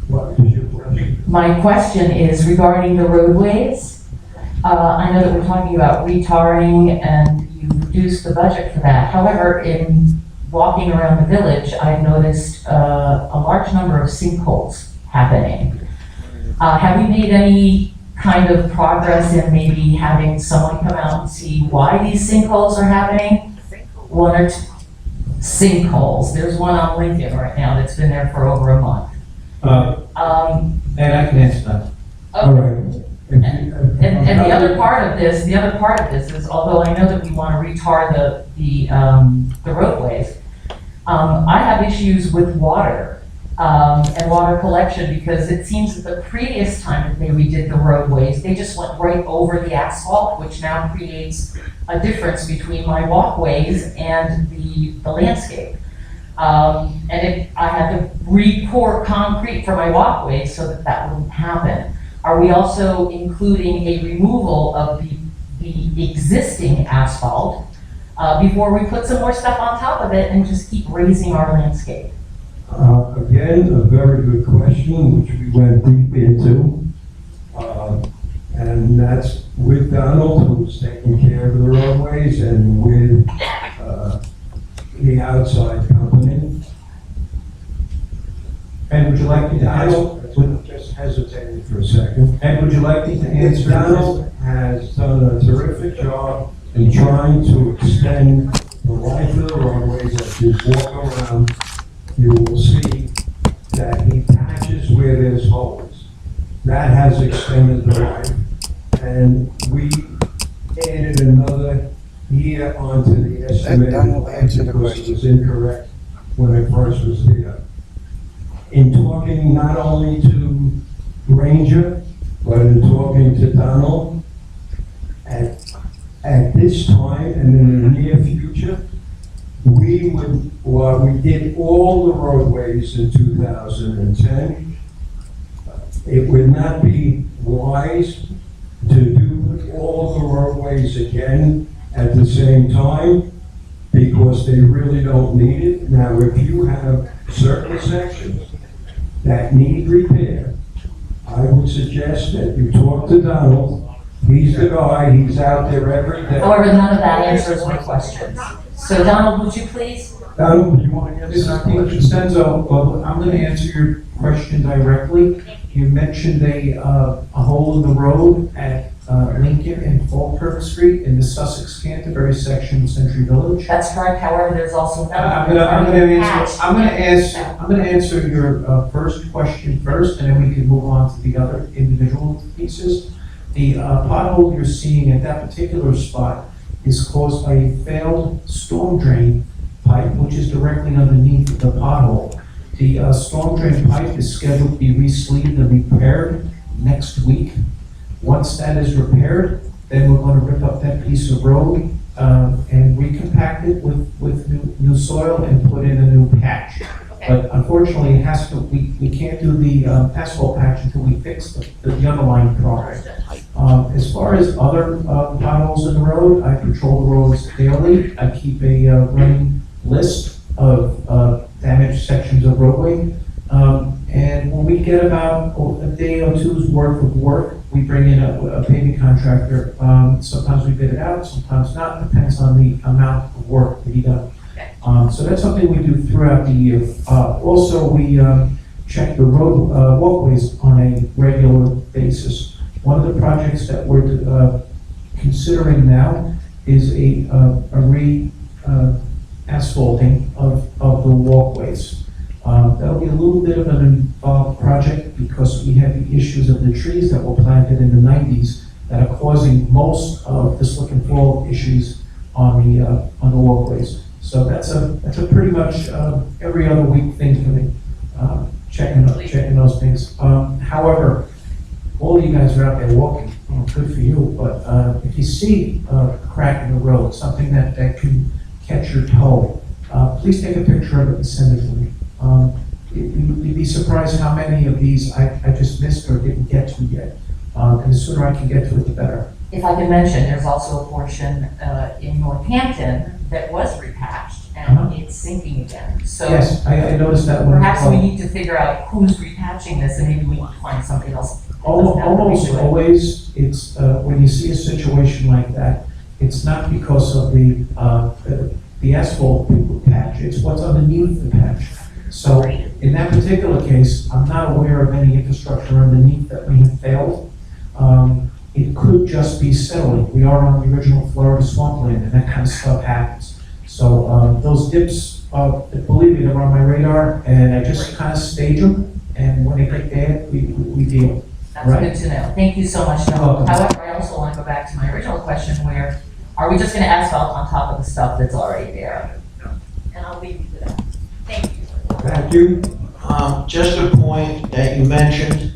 What is your question? My question is regarding the roadways. I know that we're talking about retarring and you reduced the budget for that. However, in walking around the village, I've noticed a large number of sinkholes happening. Have we made any kind of progress in maybe having someone come out and see why these sinkholes are happening? One or two sinkholes. There's one on Lincoln right now that's been there for over a month. And I can answer that. All right. And the other part of this is, although I know that we want to retar the roadways, I have issues with water and water collection, because it seems that the previous time that they redid the roadways, they just went right over the asphalt, which now creates a difference between my walkways and the landscape. And I had to re-pour concrete for my walkways so that wouldn't happen. Are we also including a removal of the existing asphalt before we put some more stuff on top of it and just keep raising our landscape? Again, a very good question, which we went deep into. And that's with Donald, who's taking care of the roadways, and with the outside company. And would you like me to answer? Just hesitating for a second. And would you like me to answer? Donald has done a terrific job in trying to extend the life of the roadways. As you walk around, you will see that he patches where there's holes. That has extended the life. And we added another year onto the estimated Donald life answered the because it question. was incorrect when it first was there. In talking not only to Ranger, but in talking to Donald, at this time and in the near future, we did all the roadways in 2010. It would not be wise to do all the roadways again at the same time because they really don't need it. Now, if you have certain sections that need repair, I would suggest that you talk to Donald. He's the guy, he's out there every day. However, none of that answers my questions. So Donald, would you please? Donald, you want to answer that Mr. question? Costanzo, well, I'm going to answer your question directly. You mentioned a hole in the road at Lincoln and Falkirk Street in the Sussex-Canterbury section of Century Village. That's correct, however, there's also. I'm gonna answer your first question first, and then we can move on to the other individual pieces. The pothole you're seeing at that particular spot is caused by a failed storm drain pipe, which is directly underneath the pothole. The storm drain pipe is scheduled to be re-sleeved and repaired next week. Once that is repaired, then we're going to rip up that piece of road and recompact it with new soil and put in a new patch. But unfortunately, it has to. We can't do the asphalt patch until we fix the underlying problem. As far as other potholes in the road, I patrol the roads daily. I keep a running list of damaged sections of roadway. And when we get about a day or two's worth of work, we bring in a paving contractor. Sometimes we bid it out, sometimes not, depends on the amount of work to be done. So that's something we do throughout the year. Also, we check the road walkways on a regular basis. One of the projects that we're considering now is a asphalting of the walkways. That'll be a little bit of an involved project because we have the issues of the trees that were planted in the 90s that are causing most of the slip and fall issues on the walkways. So that's a pretty much every other week thing for me, checking those things. However, all you guys are out there walking, good for you, but if you see a crack in the road, something that can catch your toe, please take a picture of it and send it to me. You'd be surprised how many of these I just missed or didn't get to yet. And the sooner I can get to it, the better. If I can mention, there's also a portion in Northampton that was repatched and it's sinking again. So Yes, I noticed that one. perhaps we need to figure out who's repatching this and maybe we can find something else. Almost always, it's, when you see a situation like that, it's not because of the asphalt patch, it's what's underneath the patch. So in that particular case, I'm not aware of any infrastructure underneath that may have failed. It could just be settling. We are on the original Florida swampland and that kind of stuff happens. So those dips, believe me, they're on my radar and I just kind of stage them. And when they get bad, we deal. That's Right. good to know. Thank you so much, You're Noel. welcome. However, I also want to go back to my original question where, are we just going to asphalt on top of the stuff that's already there? And I'll leave you to that. Thank you. Thank you. Just a point that you mentioned,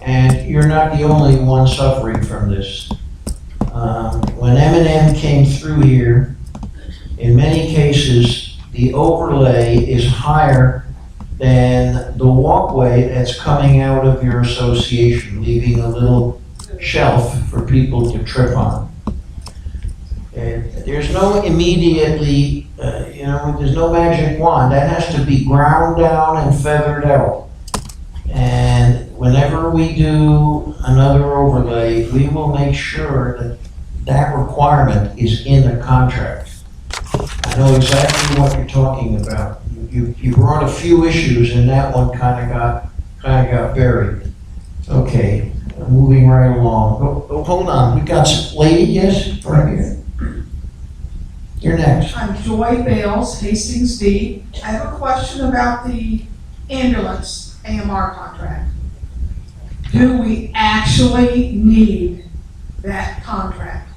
and you're not the only one suffering from this. When M&M came through here, in many cases, the overlay is higher than the walkway that's coming out of your association, leaving a little shelf for people to trip on. There's no immediately, there's no magic wand. That has to be ground down and feathered out. And whenever we do another overlay, we will make sure that that requirement is in the contract. I know exactly what you're talking about. You brought a few issues and that one kind of got buried. Okay, moving right along. Oh, hold on, we got some lady, yes, right here. You're next. I'm Joy Bales, Hastings D. I have a question about the ambulance AMR contract. Do we actually need that contract?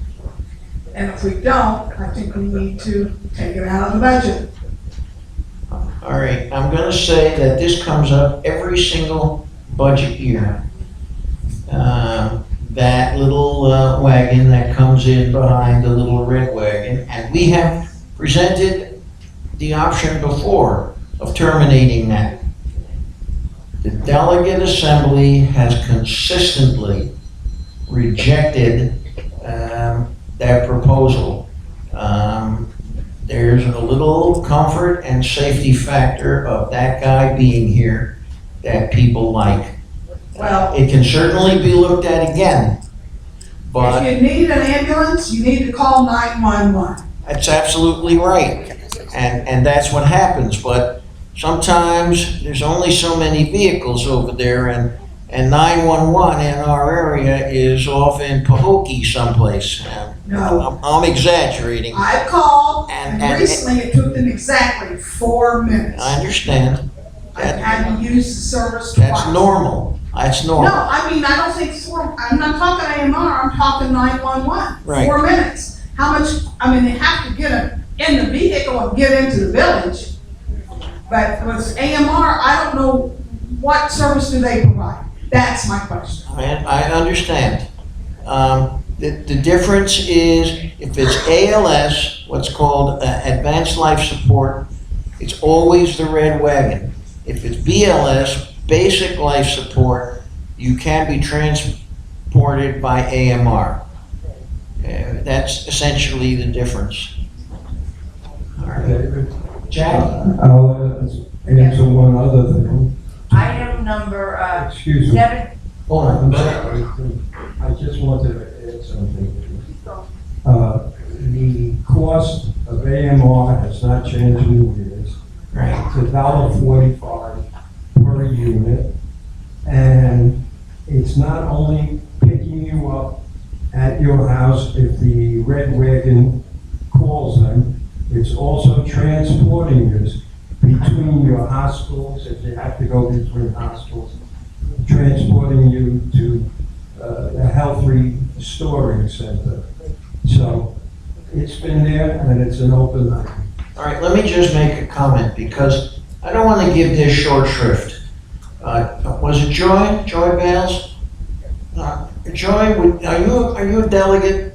And if we don't, I think we need to take it out of the budget. All right, I'm gonna say that this comes up every single budget year. That little wagon that comes in behind the little red wagon, and we have presented the option before of terminating that. The Delegate Assembly has consistently rejected that proposal. There's a little comfort and safety factor of that guy being here that people like. Well, It can certainly be looked at again, but if you need an ambulance, you need to call 911. that's absolutely right. And that's what happens, but sometimes there's only so many vehicles over there, and 911 in our area is off in Pahokee someplace. No. I'm exaggerating. I called, And- and recently it took them exactly 4 minutes. I understand. I had to use the service That's twice. normal. That's No, normal. I mean, I don't think I'm not talking AMR, I'm talking 911. Right. 4 minutes. How much, they have to get in the vehicle and get into the village. But with AMR, I don't know what service do they provide. That's my question. I understand. The difference is if it's ALS, what's called Advanced Life Support, it's always the red wagon. If it's BLS, Basic Life Support, you can be transported by AMR. That's essentially the difference. All right. Jack? I'll answer one other thing. Item number, Excuse me. 7, Hold on. I'm sorry. I just wanted to add something. The cost of AMR has not changed in years. Right. It's $1.45 per unit. And it's not only picking you up at your house if the red wagon calls them, it's also transporting you between your hospitals, if you have to go between hospitals, transporting you to the health restoring center. So it's been there and it's an open line. All right, let me just make a comment because I don't want to give this short shrift. Was it Joy? Joy Bales? Joy, are you a delegate?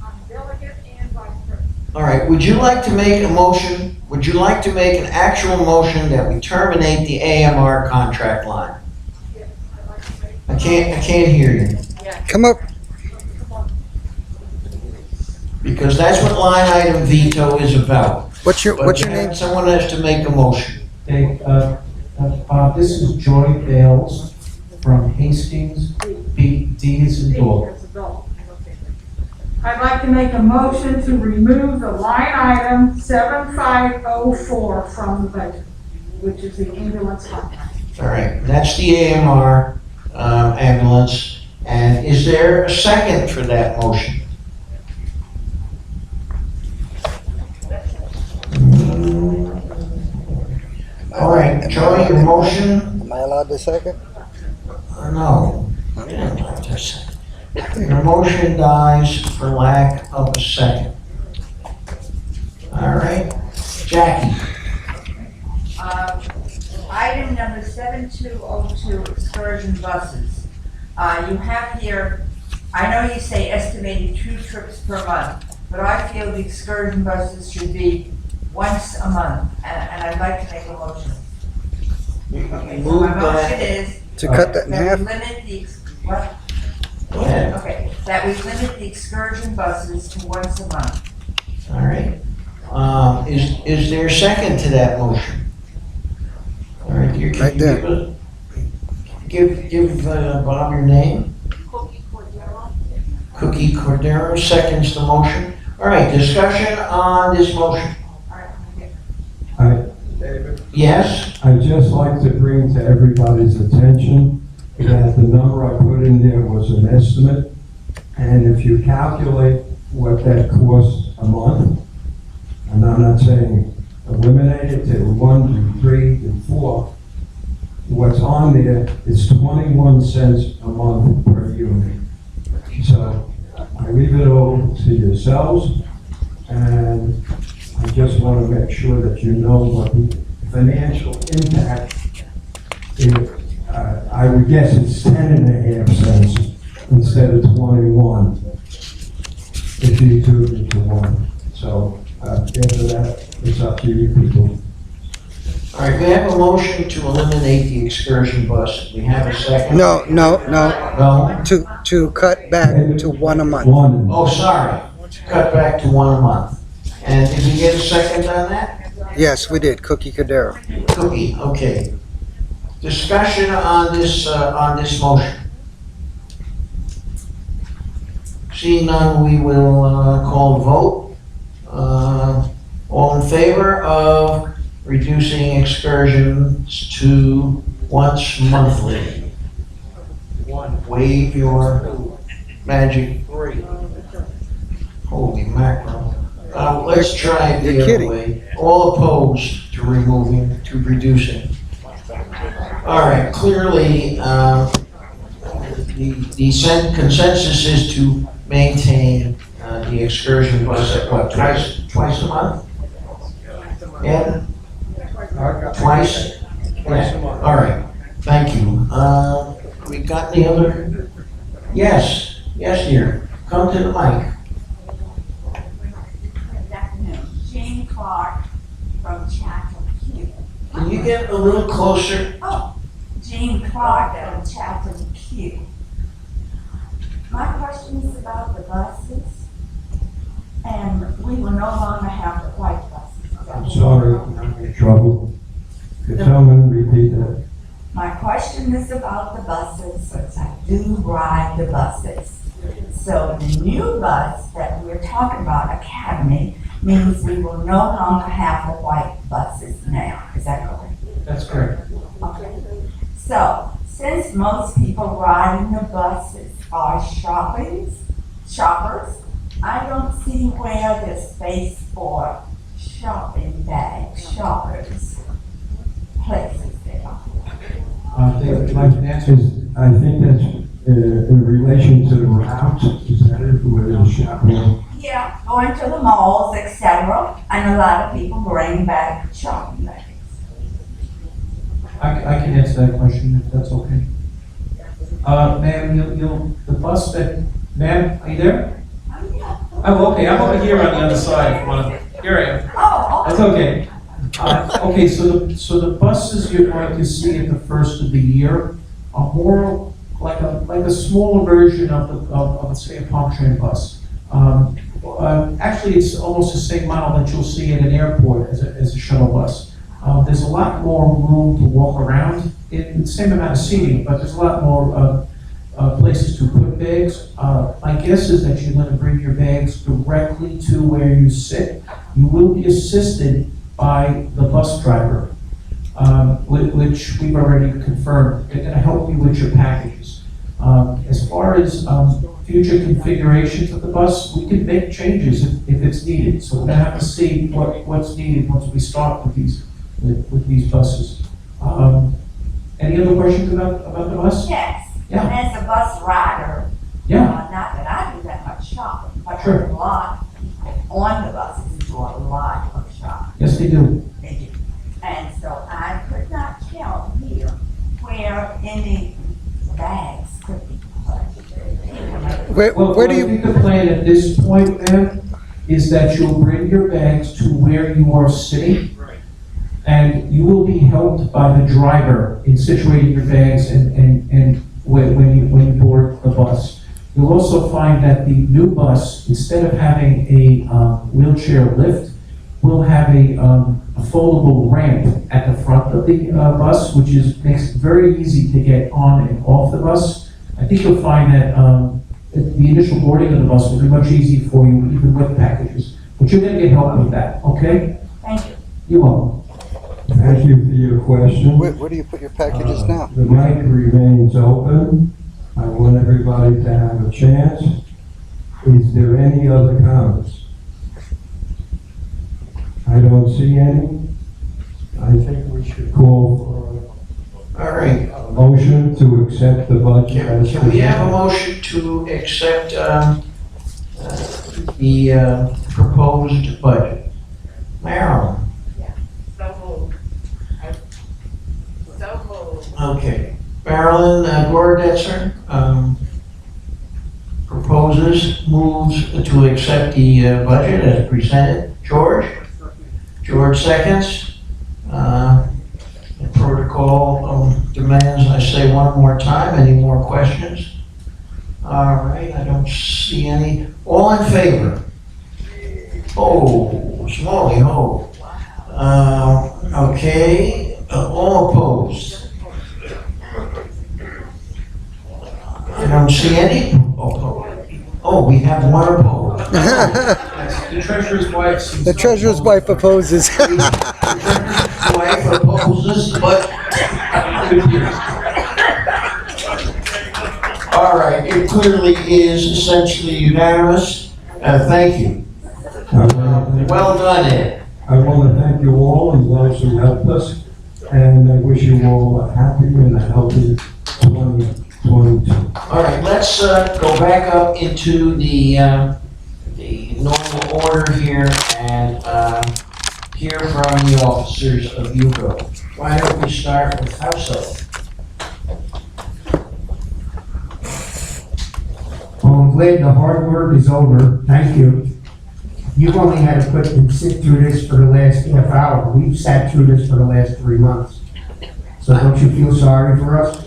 I'm delegate and vice president. All right, would you like to make a motion? Would you like to make an actual motion that we terminate the AMR contract line? Yes, I'd like to make. I can't hear you. Come up, Because that's what line item veto is about. what's your But name? someone has to make a motion. Okay, this is Joy Bales from Hastings, D is in dog. As adult. Okay. I'd like to make a motion to remove the line item 7504 from the budget, which is the ambulance contract. All right, that's the AMR ambulance. And is there a second for that motion? All right, Joey, your motion? Am I allowed to second? No. Your motion dies for lack of a second. All right, Jackie. item number 7202, excursion buses. You have here, I know you say estimated 2 trips per month, but I feel the excursion buses should be once a month, and I'd like to make a motion. Okay, so Move my motion that. is To cut that in that half? we limit the, what? Go ahead. Okay, that we limit the excursion buses to once a month. All right. Is there a second to that motion? All right, you Right there. Give Bob your name. Cookie Cordero seconds the motion. All right, discussion on this motion. Yes? I'd just like to bring to everybody's attention that the number I put in there was an estimate. And if you calculate what that costs a month, and I'm not saying eliminate it to 1 to 3 to 4, what's on there is 21 cents a month per unit. So I leave it over to yourselves, and I just want to make sure that you know what the financial impact is. I would guess it's 10.5 cents instead of 21 if you do it to 1. So after that, it's up to you people. All right, we have a motion to eliminate the excursion bus. We have a second? No. No? To cut back to one a month. One. Oh, sorry. Cut back to 1 a month. And did we get a second on that? Yes, we did, Cookie Cordero. Cookie, okay. Discussion on this motion. Seeing none, we will call a vote. All in favor of reducing excursions to once monthly? Wave your magic 3. Holy mackerel. Let's try it the You're other kidding. way. All opposed to reducing. All right, clearly, the consensus is to maintain the excursion bus at what, twice a month? Yeah? Twice? Yeah. All right, thank you. We got any other? Yes, dear, come to the mic. Good afternoon. Jane Clark from Chatham Q. Can you get a little closer? Oh, Jane Clark from Chatham Q. My question is about the buses, and we will no longer have the white buses. I'm sorry, I'm in trouble. Could someone repeat that? My question is about the buses, since I do ride the buses. So the new bus that we're talking about, Academy, means we will no longer have the white buses now. Is that correct? That's correct. Okay. So, since most people riding the buses are shoppers, I don't see where there's space for shopping bags, shoppers, places there. I think that's in relation to the routes, is that it, where there's shopping? Yeah, going to the malls, etc., and a lot of people bring back shopping bags. I can answer that question if that's okay. Ma'am, the bus that, ma'am, are you there? Oh, okay, I'm over here on the other side. Here I am. Oh, That's okay. Okay, so the buses you're going to see at the first of the year are more like a smaller version of say, a palm train bus. Actually, it's almost the same model that you'll see at an airport as a shuttle bus. There's a lot more room to walk around in the same amount of seating, but there's a lot more places to put bags. My guess is that you're going to bring your bags directly to where you sit. You will be assisted by the bus driver, which we've already confirmed. They're going to help you with your packages. As far as future configurations of the bus, we can make changes if it's needed. So we're going to have to see what's needed once we start with these buses. Any other questions about the bus? yes. Yeah. And as a bus rider, Yeah. not that I do that much shopping, but Sure. a lot of people on the buses do a lot of shopping. Yes, they do. They do. And so I could not count here where any bags could be put. Where do I you, think the plan at this point, ma'am, is that you'll bring your bags to where you are sitting, and you will be helped by the driver in situating your bags and when you board the bus. You'll also find that the new bus, instead of having a wheelchair lift, will have a foldable ramp at the front of the bus, which makes it very easy to get on and off the bus. I think you'll find that the initial boarding of the bus will be much easier for you, even with packages. But you're going to get help with that, okay? Thank you. You're welcome. Thank you for your question. Where do you put your packages now? The mic remains open. I want everybody to have a chance. Is there any other comments? I don't see any. I think we should call All right. for a motion to accept the budget as Can we have a presented. motion to accept the proposed budget? Marilyn? So moved. So moved. Okay. Marilyn Gordetzer proposes, moves to accept the budget as presented. George? George seconds. The protocol demands I say one more time. Any more questions? All right, I don't see any. All in favor? Oh, Smalley, oh. Okay, all opposed? I don't see any opposed. Oh, we have one opposed. The treasurer's wife. The treasurer's wife opposes. Wife opposes, but. All right, it clearly is essentially unanimous. Thank you. Well done, Ed. I want to thank you all and those who helped us, and I wish you all a happy and a healthy 2022. All right, let's go back up into the normal order here and hear from the officers of UCO. Why don't we start with Household? Well, I'm glad the hard work is over. Thank you. You've only had to put and sit through this for the last half hour. We've sat through this for the last 3 months. So don't you feel sorry for us?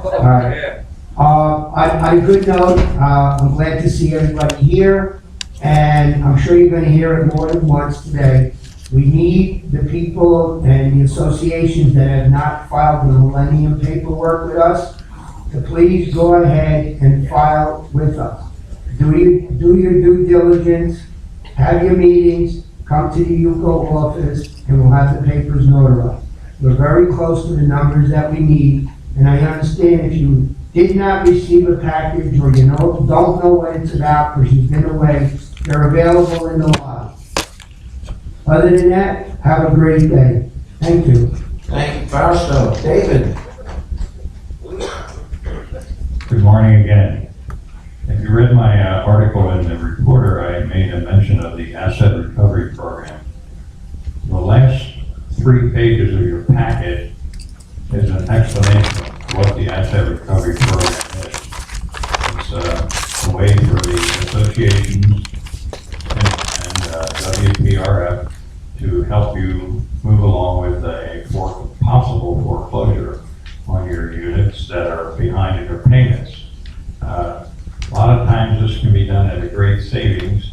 All right. On a good note, I'm glad to see everybody here, and I'm sure you're gonna hear it more than once today. We need the people and the associations that have not filed the Millennium paperwork with us to please go ahead and file with us. Do your due diligence, have your meetings, come to the UCO office, and we'll have the papers notarized. We're very close to the numbers that we need, and I understand if you did not receive a package or you don't know what it's about because you've been away, they're available in the lobby. Other than that, have a great day. Thank you. Thank you, Fausto. David? Good morning again. If you read my article in the Reporter, I made a mention of the asset recovery program. The last 3 pages of your packet is an explanation of what the asset recovery program is. It's a way for the associations and WPRF to help you move along with a possible foreclosure on your units that are behind in their payments. A lot of times this can be done at a great savings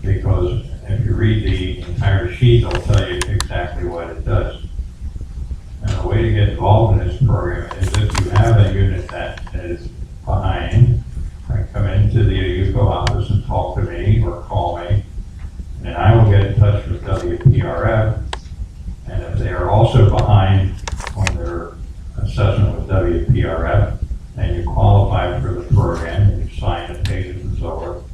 because if you read the entire sheet, they'll tell you exactly what it does. And the way to get involved in this program is if you have a unit that is behind, come into the UCO office and talk to me or call me, and I will get in touch with WPRF. And if they are also behind on their assessment with WPRF, and you qualify for the program, and you sign the pages and so forth,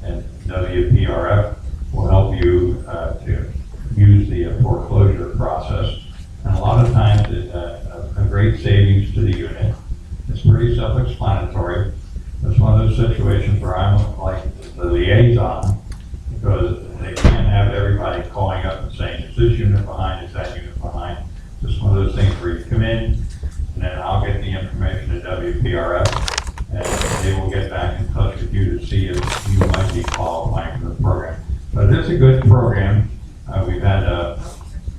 and WPRF will help you to use the foreclosure process. And a lot of times, it's a great savings to the unit. It's pretty self-explanatory. It's one of those situations where I'm like the liaison, because they can't have everybody calling up and saying, is this unit behind, is that unit behind? Just one of those things where you come in, and then I'll get the information to WPRF, and they will get back in touch with you to see if you might be qualifying for the program. But it's a good program. We've had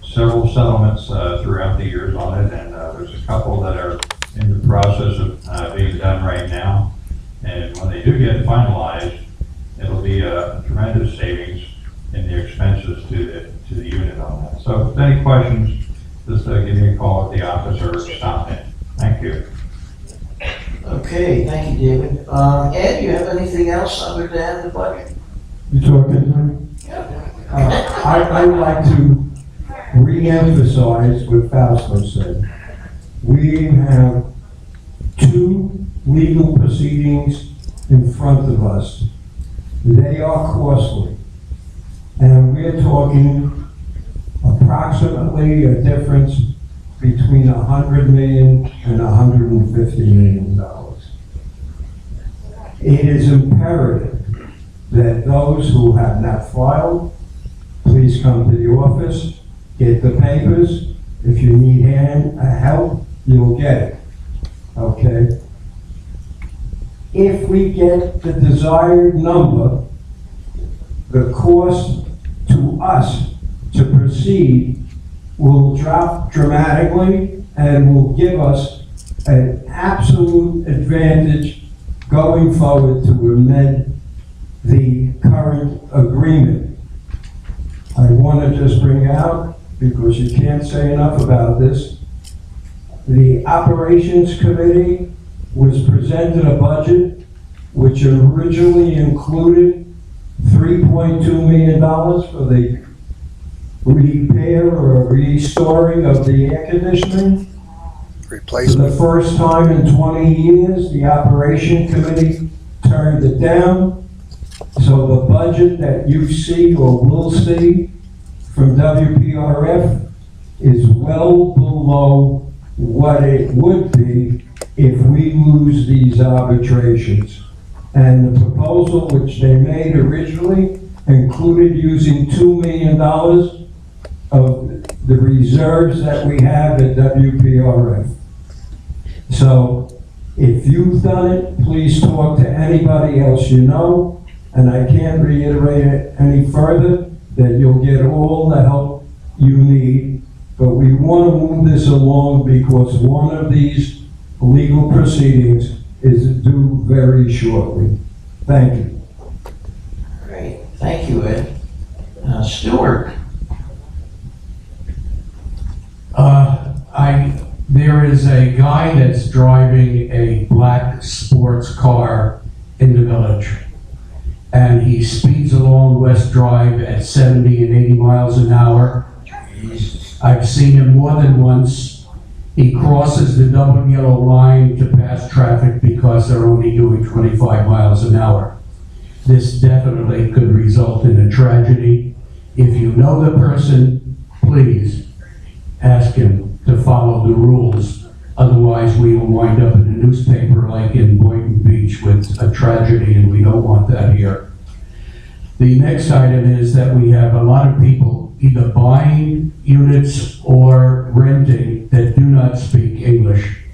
several settlements throughout the years on it, and there's a couple that are in the process of they do get finalized, it'll be a tremendous savings in the expenses to the unit on that. So if there's any questions, just give me a call at the office or stop in. Thank you. Okay, thank you, David. Ed, you have anything else other than the budget? You talking to me? I would like to re-emphasize what Fausto said. We have 2 legal proceedings in front of us. They are costly. And we're talking approximately a difference between $100 million and $150 million. It is imperative that those who have not filed, please come to the office, get the papers. If you need help, you'll get it, okay? If we get the desired number, the cost to us to proceed will drop dramatically and will give us an absolute advantage going forward to amend the current agreement. I want to just bring out, because you can't say enough about this, the Operations Committee was presented a budget which originally included $3.2 million for the repair or restoring of the air conditioning. For the first time in 20 years, the Operation Committee turned it down. So the budget that you see or will see from WPRF is well below what it would be if we lose these arbitrations. And the proposal which they made originally included using $2 million of the reserves that we have at WPRF. So if you've done it, please talk to anybody else you know, and I can't reiterate it any further that you'll get all the help you need. But we want to move this along because one of these legal proceedings is due very shortly. Thank you. Great, thank you, Ed. Stuart? There is a guy that's driving a black sports car in the village, and he speeds along West Drive at 70 and 80 miles an hour. I've seen him more than once. He crosses the double yellow line to pass traffic because they're only doing 25 miles an hour. This definitely could result in a tragedy. If you know the person, please ask him to follow the rules. Otherwise, we will wind up in a newspaper like in Boynton Beach with a tragedy, and we don't want that here. The next item is that we have a lot of people either buying units or renting that do not speak English.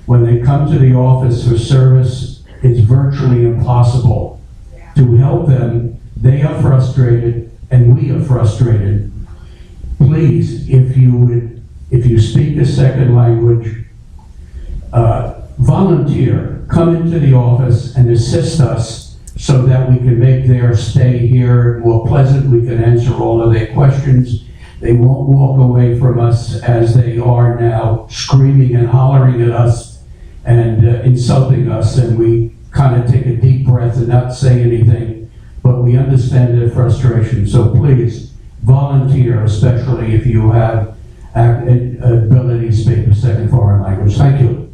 When they come to the office for service, it's virtually impossible to help them. They are frustrated, and we are frustrated. Please, if you speak a second language, volunteer, come into the office and assist us so that we can make their stay here more pleasant. We can answer all of their questions. They won't walk away from us as they are now, screaming and hollering at us and insulting us, and we kind of take a deep breath and not say anything, but we understand their frustration. So please, volunteer, especially if you have ability to speak a second foreign language. Thank you.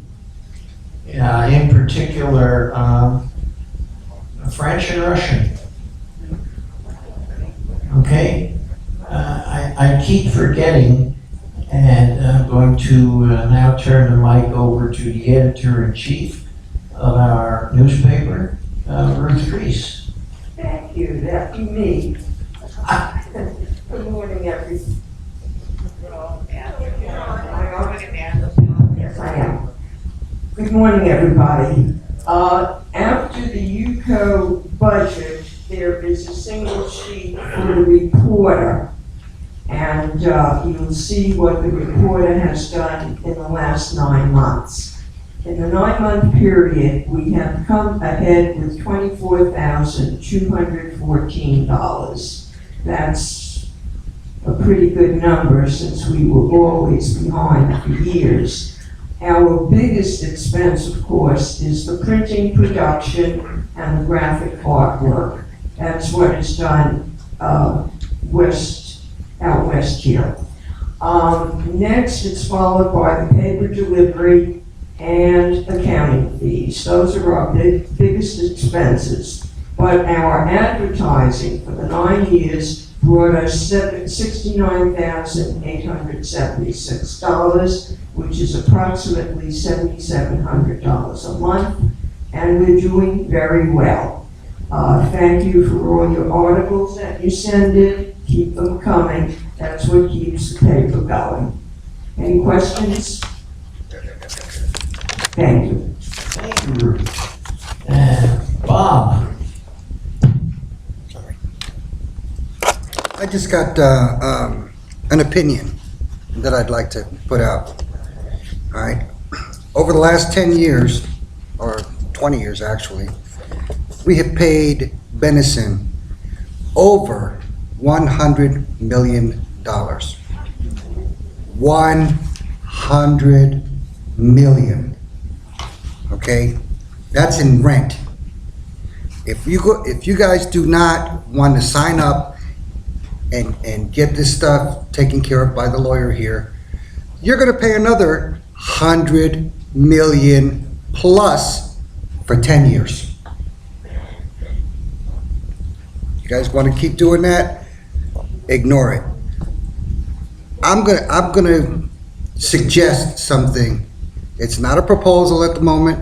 In particular, French and Russian. Okay? I keep forgetting, and I'm going to now turn the mic over to the editor-in-chief of our newspaper, Ruth Reese. Thank you, that'd be me. Good morning, everyone. Yes, I am. Good morning, everybody. After the UCO budget, there is a single sheet for the reporter. And you'll see what the reporter has done in the last 9 months. In the 9-month period, we have come ahead with $24,214. That's a pretty good number since we were always behind for years. Our biggest expense, of course, is the printing production and the graphic artwork. That's what is done out west here. Next, it's followed by the paper delivery and accounting fees. Those are our biggest expenses. But our advertising for the 9 years brought us $69,876, which is approximately $7,700 a month, and we're doing very well. Thank you for all your articles that you send in. Keep them coming. That's what keeps the paper going. Any questions? Thank you. Thank you, Ruth. Bob? I just got an opinion that I'd like to put out. All right. Over the last 10 years, or 20 years actually, we have paid Benison over $100 million. $100 million. Okay? That's in rent. If you guys do not want to sign up and get this stuff taken care of by the lawyer here, you're going to pay another $100 million plus for 10 years. You guys want to keep doing that? Ignore it. I'm gonna suggest something. It's not a proposal at the moment,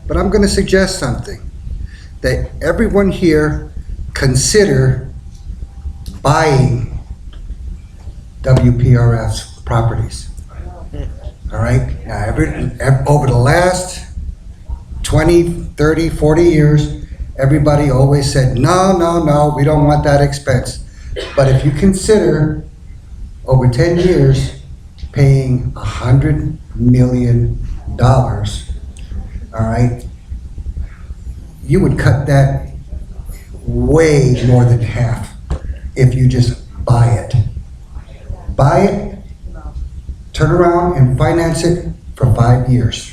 but I'm gonna suggest something that everyone here consider buying WPRF's properties. All right? Now, over the last 20, 30, 40 years, everybody always said, no, we don't want that expense. But if you consider over 10 years paying $100 million, all right, you would cut that way more than half if you just buy it. Buy it, turn around and finance it for 5 years.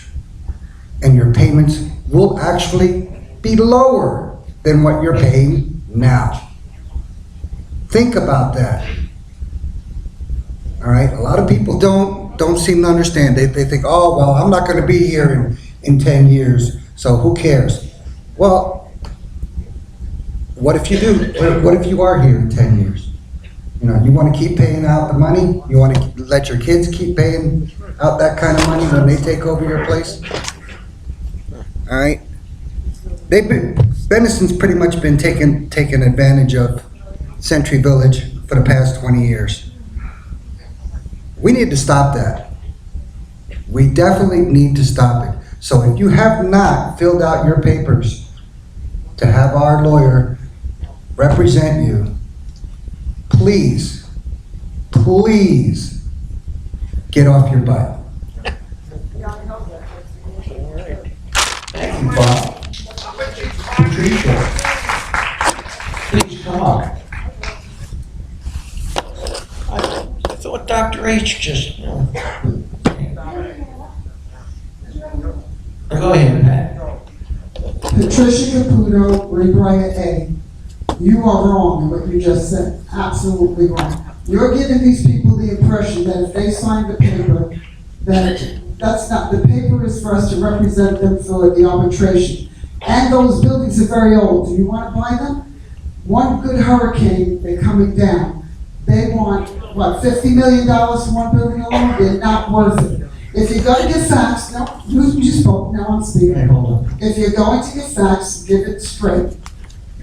And your payments will actually be lower than what you're paying now. Think about that. All right, a lot of people don't seem to understand. They think, oh, well, I'm not gonna be here in 10 years, so who cares? Well, what if you do? What if you are here in 10 years? You know, you wanna keep paying out the money? You wanna let your kids keep paying out that kind of money when they take over your place? All right? Benison's pretty much been taken advantage of Century Village for the past 20 years. We need to stop that. We definitely need to stop it. So if you have not filled out your papers to have our lawyer represent you, please get off your butt. Thank you, Bob. Patricia, please come up. I thought Dr. H just... Go ahead, Pat. Patricia Caputo, Rebrier A. You are wrong in what you just said. Absolutely wrong. You're giving these people the impression that if they sign the paper, that's not, the paper is for us to represent them for the arbitration. And those buildings are very old. Do you want to buy them? One good hurricane, they're coming down. They want, what, $50 million for one building alone? They're not worth it. If you're going to get facts, no, you spoke, now I'm speaking. Hey, hold on. If you're going to get facts, give it straight.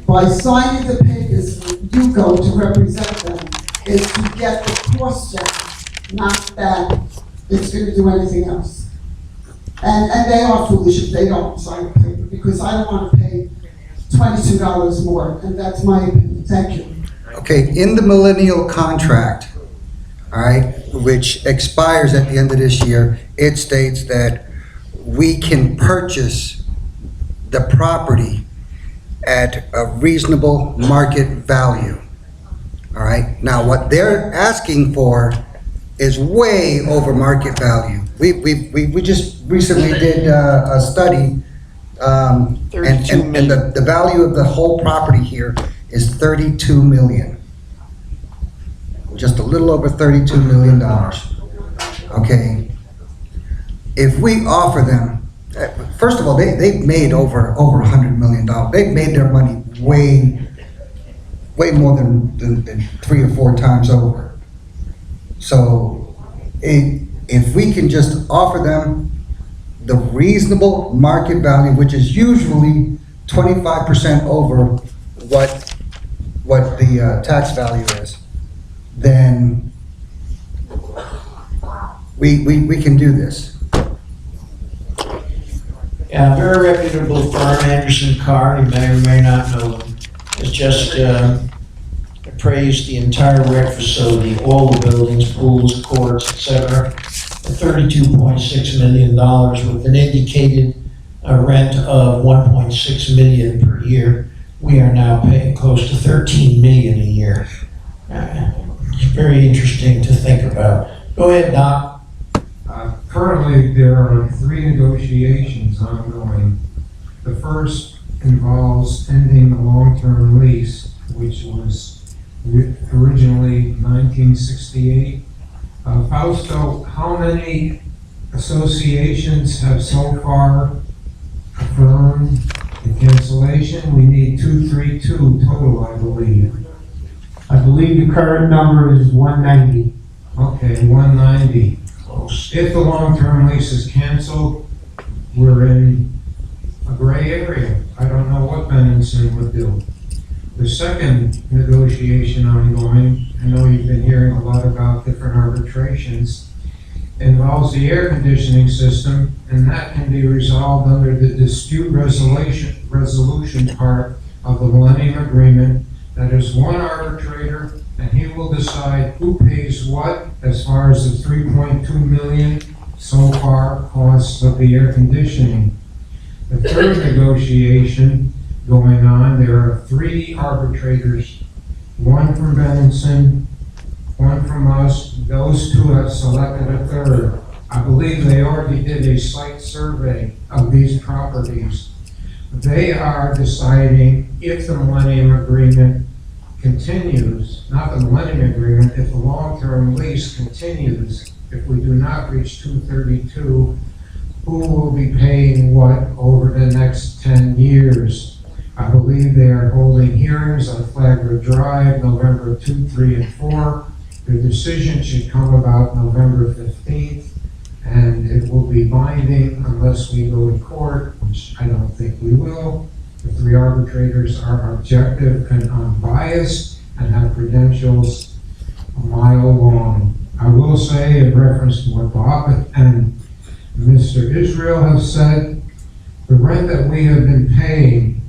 By signing the papers, you go to represent them, is to get the cost down, not that it's going to do anything else. And they are foolish if they don't sign the paper, because I don't want to pay $22 more, and that's my opinion. Thank you. Okay, in the millennial contract, all right, which expires at the end of this year, it states that we can purchase the property at a reasonable market value. All right, now what they're asking for is way over market value. We just recently did a study, and the value of the whole property here is 32 million. Just a little over $32 million. Okay, if we offer them, first of all, they've made over $100 million. They've made their money way more than 3 or 4 times over. So if we can just offer them the reasonable market value, which is usually 25% over what the tax value is, then we can do this. Yeah, a very reputable firm, Anderson Carr, you may or may not know them, has just appraised the entire rec facility, all the buildings, pools, courts, etc., for $32.6 million with an indicated rent of $1.6 million per year. We are now paying close to $13 million a year. It's very interesting to think about. Go ahead, Doc. Currently, there are 3 negotiations ongoing. The first involves ending the long-term lease, which was originally 1968. Fausto, how many associations have so far affirmed the cancellation? We need 232 total, I believe. I believe the current number is 190. Okay, 190. If the long-term lease is canceled, we're in a gray area. I don't know what Benenson would do. The second negotiation ongoing, I know you've been hearing a lot about different arbitrations, involves the air conditioning system, and that can be resolved under the dispute resolution part of the Millennium Agreement. That is one arbitrator, and he will decide who pays what as far as the 3.2 million so far costs of the air conditioning. The third negotiation going on, there are 3 arbitrators, one from Benenson, one from us. Those 2 have selected a third. I believe they already did a site survey of these properties. They are deciding if the Millennium Agreement continues, not the Millennium Agreement, if the long-term lease continues, if we do not reach 232, who will be paying what over the next 10 years. I believe they are holding hearings on Flagler Drive, November 2, 3, and 4. The decision should come about November 15th, and it will be binding unless we go to court, which I don't think we will. The 3 arbitrators are objective and unbiased and have credentials a mile long. I will say, in reference to what Bob and Mr. Israel have said, the rent that we have been paying,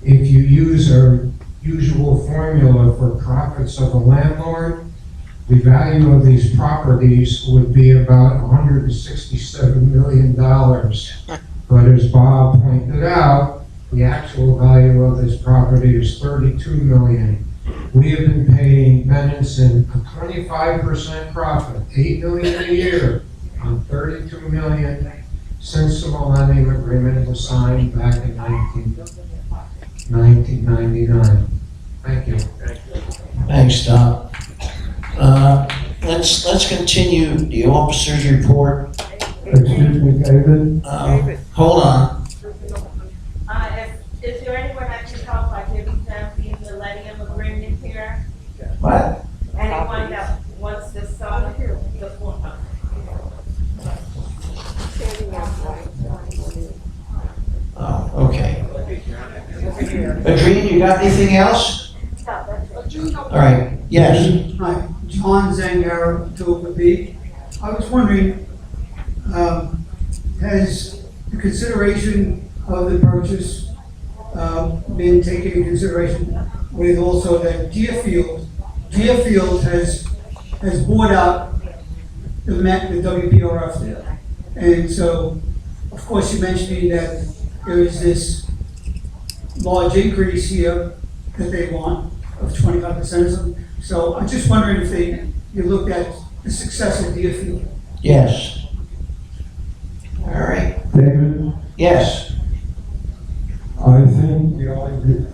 if you use our usual formula for profits of a landlord, the value of these properties would be about $167 million. But as Bob pointed out, the actual value of this property is $32 million. We have been paying Benenson a 25% profit, $8 million a year on $32 million since the Millennium Agreement was signed back in 1999. Thank you. Thanks, Doc. Let's continue the officer's report. Excuse me, David? Hold on. Is there anyone that can help by giving them the Millennium Agreement here? What? Anyone that wants to start the form? Oh, okay. Adrian, you got anything else? All right, yes. Hi, John Zangaro, Topeka Beach. I was wondering, has the consideration of the purchase been taken into consideration with also that Deerfield has bought out the WPRF there. And so of course, you mentioned that there is this large increase here that they want of 25% or something. So I'm just wondering if you looked at the success of Deerfield. Yes. All right. David, Yes. I think,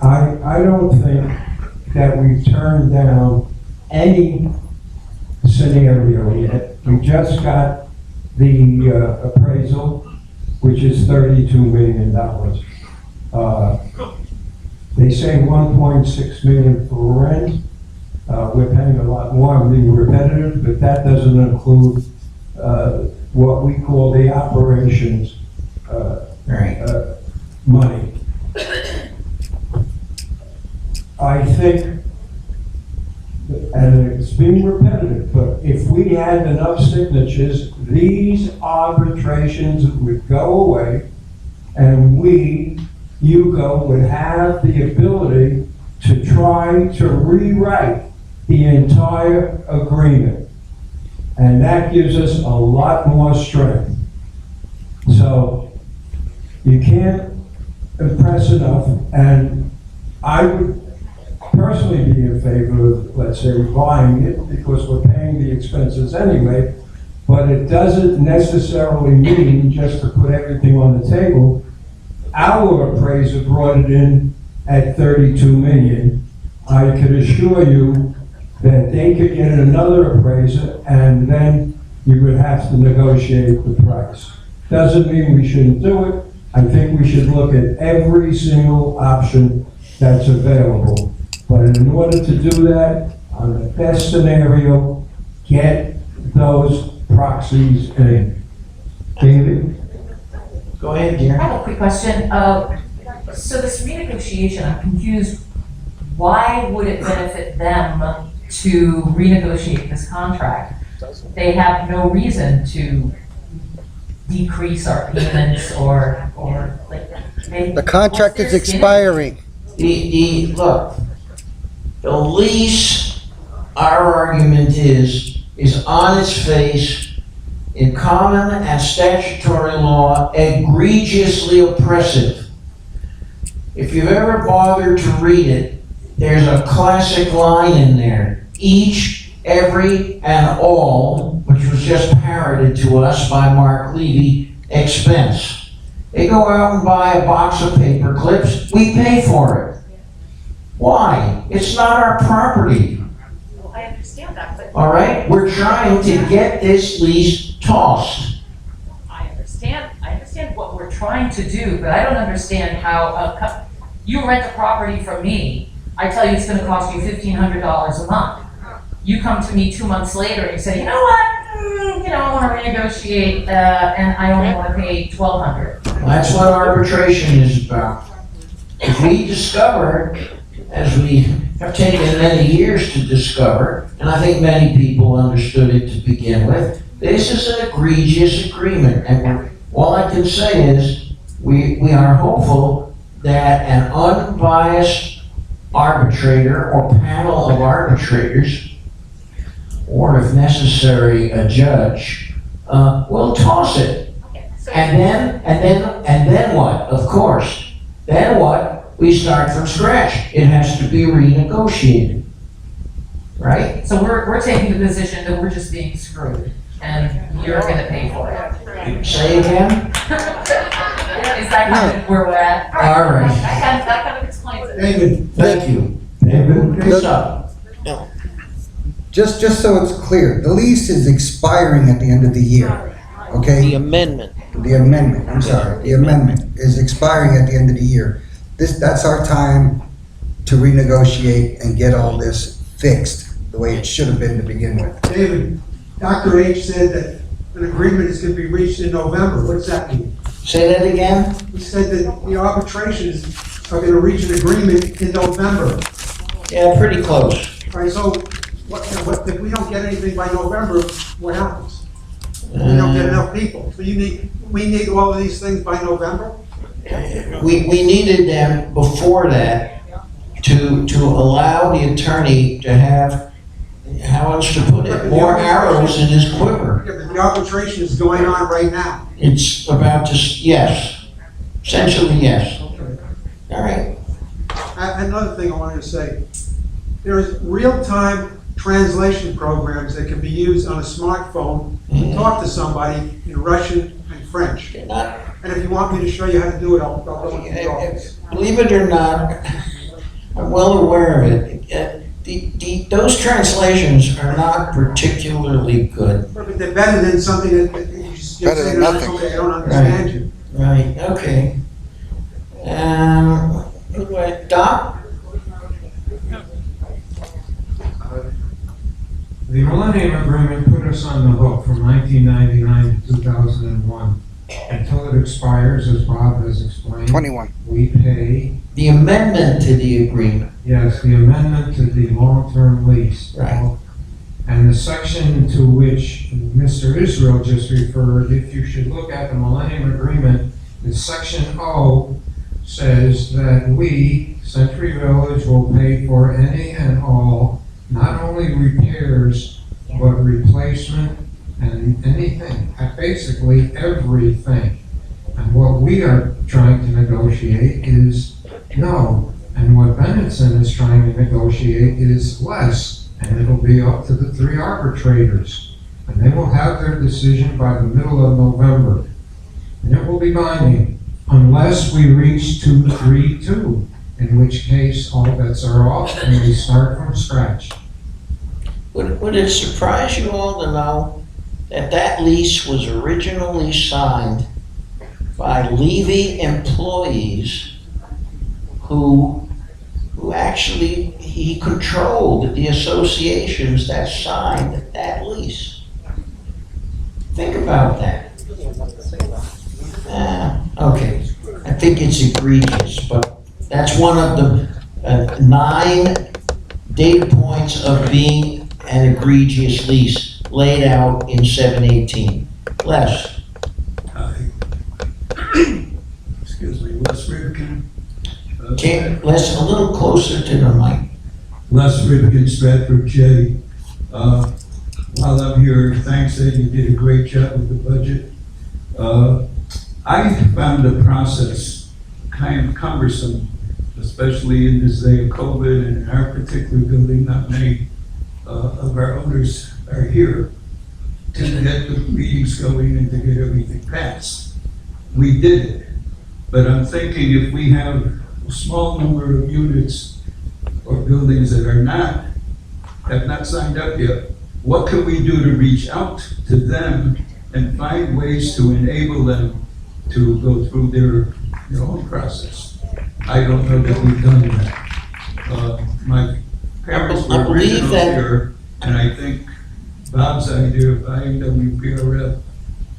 I don't think that we've turned down any scenario yet. We just got the appraisal, which is $32 million. They say 1.6 million for rent. We're paying a lot more, I'm being repetitive, but that doesn't include what we call the operations money. I think, and it's being repetitive, but if we had enough signatures, these arbitrations would go away, and UCO would have the ability to try to rewrite the entire agreement. And that gives us a lot more strength. So you can't impress enough, and I would personally be in favor of, let's say, buying it because we're paying the expenses anyway, but it doesn't necessarily mean just to put everything on the table. Our appraiser brought it in at 32 million. I could assure you that they could get another appraiser and then you would have to negotiate the price. Doesn't mean we shouldn't do it. I think we should look at every single option that's available. But in order to do that, on the best scenario, get those proxies in. David? Go ahead, dear. I have a quick question. So this renegotiation, I'm confused. Why would it benefit them to renegotiate this contract? They have no reason to decrease our payments or like. The contract is expiring. Look, the lease, our argument is on its face, in common and statutory law, egregiously oppressive. If you've ever bothered to read it, there's a classic line in there. Each, every, and all, which was just parroted to us by Mark Levy, expense. They go out and buy a box of paper clips, we pay for it. Why? It's not our property. Well, I understand that, but. All right? We're trying to get this lease tossed. I understand what we're trying to do, but I don't understand how you rent a property from me. I tell you it's gonna cost you $1,500 a month. You come to me 2 months later and you say, you know what? I wanna renegotiate, and I only wanna pay $1,200. That's what arbitration is about. If we discover, as we have taken many years to discover, and I think many people understood it to begin with, this is an egregious agreement. And all I can say is, we are hopeful that an unbiased arbitrator or panel of arbitrators, or if necessary, a judge, will toss it. And then what? Of course. Then what? We start from scratch. It has to be renegotiated. Right? So we're taking the position that we're just being screwed, and you're gonna pay for it. Say again? Is that kind of where we're at? All right. That kind of explains it. David, Thank you. David? What's up? Just so it's clear, the lease is expiring at the end of the year, okay? The amendment. The amendment, I'm sorry, the amendment is expiring at the end of the year. That's our time to renegotiate and get all this fixed the way it should have been to begin with. David, Dr. H said that an agreement is gonna be reached in November. What does that mean? Say that again? He said that the arbitrations are gonna reach an agreement in November. Yeah, pretty close. All right, so if we don't get anything by November, what happens? We don't get enough people. So we need all of these things by November? We needed them before that to allow the attorney to have how else to put it, more arrows in his quiver. Yeah, but the arbitration is going on right now. It's about to, yes, essentially yes. Okay. All right. Another thing I wanted to say, there's real-time translation programs that can be used on a smartphone to talk to somebody in Russian and French. And if you want me to show you how to do it, I'll go into the office. Believe it or not, I'm well aware of it. Those translations are not particularly good. But they're better than something that you just Better say than to nothing. somebody, I don't understand you. Right, okay. Doc? The Millennium Agreement put us on the hook from 1999 to 2001. Until it expires, as Bob has explained. 21. We pay. The amendment to the agreement. Yes, the amendment to the long-term lease. Right. And the section to which Mr. Israel just referred, if you should look at the Millennium Agreement, the section O says that we, Century Village, will pay for any and all, not only repairs, but replacement and anything, basically everything. And what we are trying to negotiate is no. And what Bennetson is trying to negotiate is less. And it'll be up to the 3 arbitrators. And they will have their decision by the middle of November. And it will be binding unless we reach 232, in which case all bets are off and we start from scratch. Would it surprise you all to know that that lease was originally signed by Levy employees who actually, he controlled the associations that signed that lease? Think about that. Okay, I think it's egregious, but that's one of the 9 data points of being an egregious lease laid out in 718. Les? Excuse me, Les Rivkin. Les, a little closer to the mic. Les Rivkin, Stratford J. While I'm here, thanks, Ed, you did a great job with the budget. I found the process kind of cumbersome, especially in this day of COVID, and in our particular building, not many of our owners are here to get the meetings going and to get everything passed. We did it, but I'm thinking if we have a small number of units or buildings that have not signed up yet, what can we do to reach out to them and find ways to enable them to go through their own process? I don't know that we've done that. My parents were original here, and I think Bob's idea of IWPRF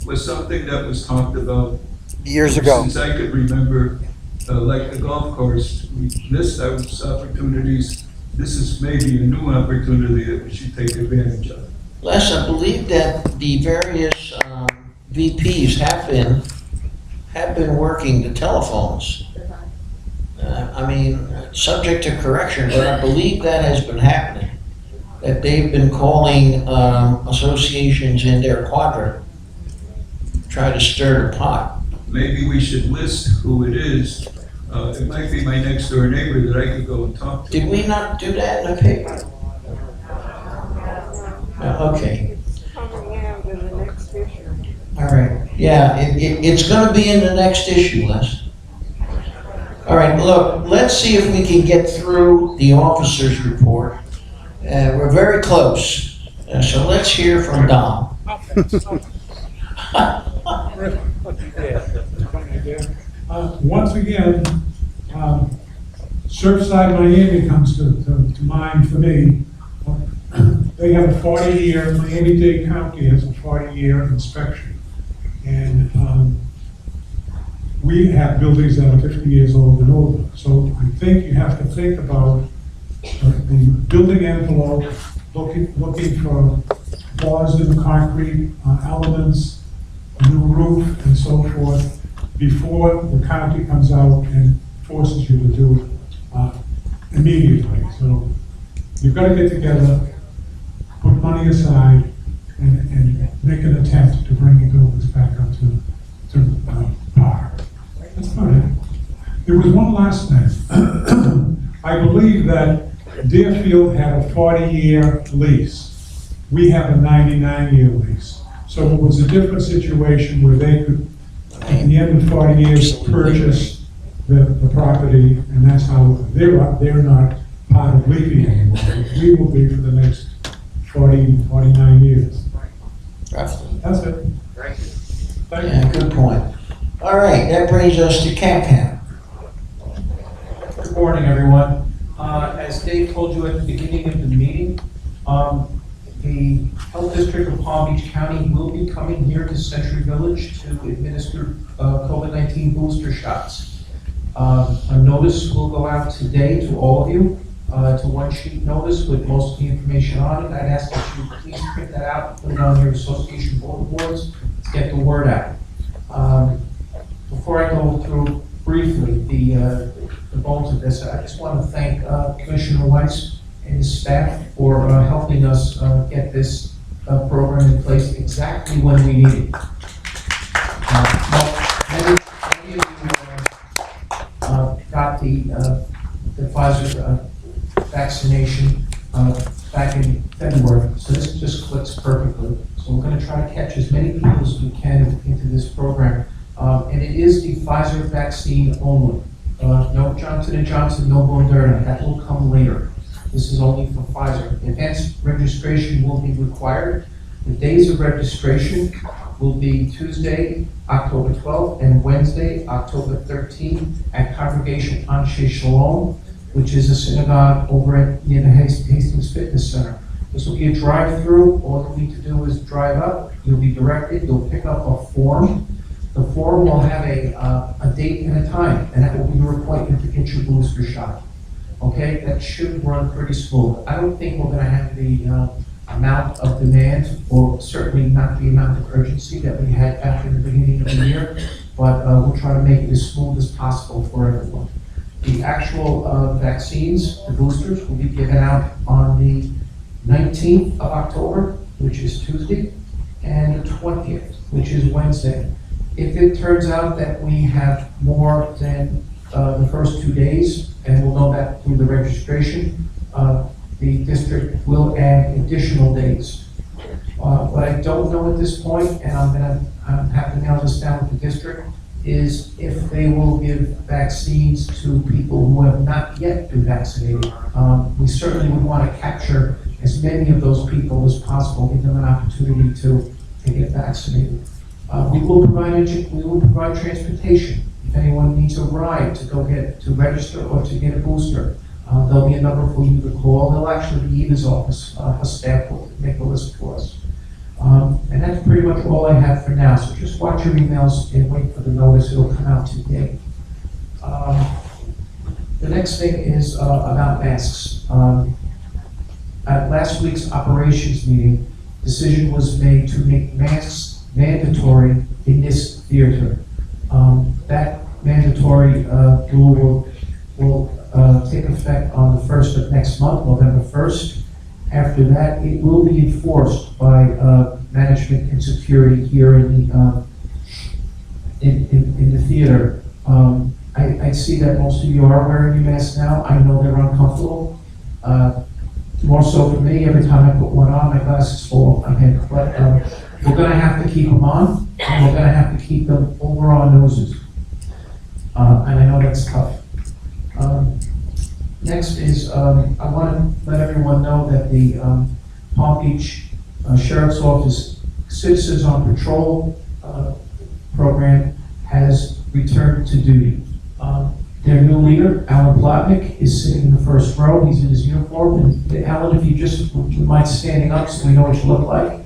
was something that was talked about years ago. Since I could remember, like the golf course, we missed those opportunities. This is maybe a new opportunity that we should take advantage of. Les, I believe that the various VPs have been working the telephones. Subject to correction, but I believe that has been happening. That they've been calling associations in their quadrant, try to stir the pot. Maybe we should list who it is. It might be my next door neighbor that I could go and talk to. Did we not do that in the paper? Okay. All right. Yeah, it's going to be in the next issue, Les. All right, look, let's see if we can get through the officer's report. We're very close, so let's hear from Don. Once again, Surfside Miami comes to mind for me. They have a 40-year, Miami-Dade County has a 40-year inspection. And we have buildings that are 50 years old and older. So I think you have to think about the building envelope, looking for flaws in the concrete elements, a new roof, and so forth, before the county comes out and forces you to do it immediately. So you've got to get together, money aside and make an attempt to bring the buildings back up to par. That's about it. There was one last thing. I believe that Deerfield had a 40-year lease. We have a 99-year lease. So it was a different situation where they could, at the end of 40 years, purchase the property, and that's how they're not part of Leafy anymore. We will be for the next 40, 49 years. That's it. Yeah, good point. All right, that brings us to Camp. Good morning, everyone. As Dave told you at the beginning of the meeting, the Health District of Palm Beach County will be coming here to Century Village to administer COVID-19 booster shots. A notice will go out today to all of you. It's a one-sheet notice with most of the information on it. I'd ask that you please print that out, put it on your association bulletin boards to get the word out. Before I go through briefly the bones of this, I just want to thank Commissioner Weiss and his staff for helping us get this program in place exactly when we need it. Many of you got the Pfizer vaccination back in February, so this just clicks perfectly. So we're going to try to catch as many people as we can into this program. And it is the Pfizer vaccine only. No Johnson & Johnson, no Moderna, that will come later. This is only for Pfizer. Advanced registration will be required. The days of registration will be Tuesday, October 12th, and Wednesday, October 13th, at Congregation Anshe Shalom, which is a synagogue over near the Hastings Fitness Center. This will be a drive-through. All you need to do is drive up. You'll be directed. You'll pick up a form. The form will have a date and a time, and that will be your appointment to get your booster shot. Okay, that should run pretty smooth. I don't think we're going to have the amount of demand, or certainly not the amount of urgency that we had back in the beginning of the year, but we'll try to make it as smooth as possible for everyone. The actual vaccines, the boosters, will be given out on the 19th of October, which is Tuesday, and the 20th, which is Wednesday. If it turns out that we have more than the first 2 days, and we'll know that through the registration, the district will add additional days. What I don't know at this point, and I'm gonna have to nail this down with the district, is if they will give vaccines to people who have not yet been vaccinated. We certainly would want to capture as many of those people as possible, give them an opportunity to get vaccinated. We will provide transportation. If anyone needs a ride to register or to get a booster, there'll be a number for you to call. They'll actually be in his office. Her staff will make a list for us. And that's pretty much all I have for now. So just watch your emails and wait for the notice. It'll come out today. The next thing is about masks. At last week's operations meeting, decision was made to make masks mandatory in this theater. That mandatory rule will take effect on the 1st of next month, November 1st. After that, it will be enforced by management and security here in the theater. I see that most of you are wearing your masks now. I know they're uncomfortable. More so for me, every time I put one on, my glasses fall off my head. But we're going to have to keep them on, and we're going to have to keep them over our noses. And I know that's tough. Next is, I want to let everyone know that the Palm Beach Sheriff's Office Citizens on Patrol program has returned to duty. Their new leader, Alan Plotnick, is sitting in the first row. He's in his uniform. And Alan, if you just would you mind standing up so we know what you look like.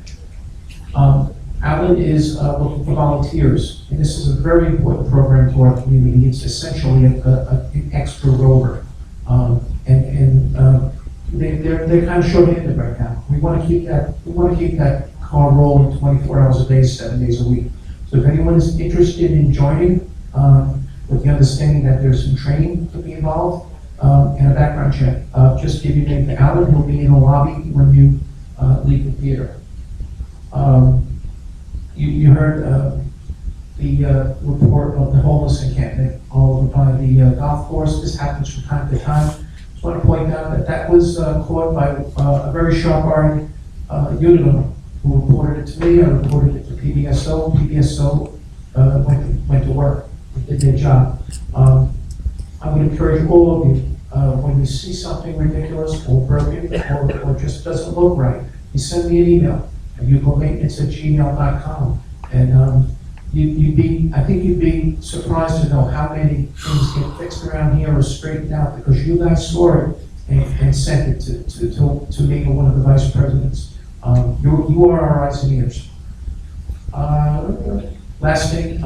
Alan is looking for volunteers, and this is a very important program to our community. It's essentially an extra rover, they're kind of short-handed right now. We want to keep that car rolling 24 hours a day, 7 days a week. So if anyone is interested in joining, with the understanding that there's some training to be involved and a background check, just give your name to Alan. He'll be in the lobby when you leave the theater. You heard the report of the homeless encampment all over by the golf course. This happens from time to time. Just want to point out that that was caught by a very sharp-eyed unit owner who reported it to me. I reported it to PBSO. PBSO went to work, did their job. I would encourage all of you, when you see something ridiculous or broken or just doesn't look right, you send me an email at ucomaintenance@gmail.com. And I think you'd be surprised to know how many things get fixed around here or straightened out because you guys saw it and sent it to me or one of the vice presidents. You are our eyes and ears. Last thing,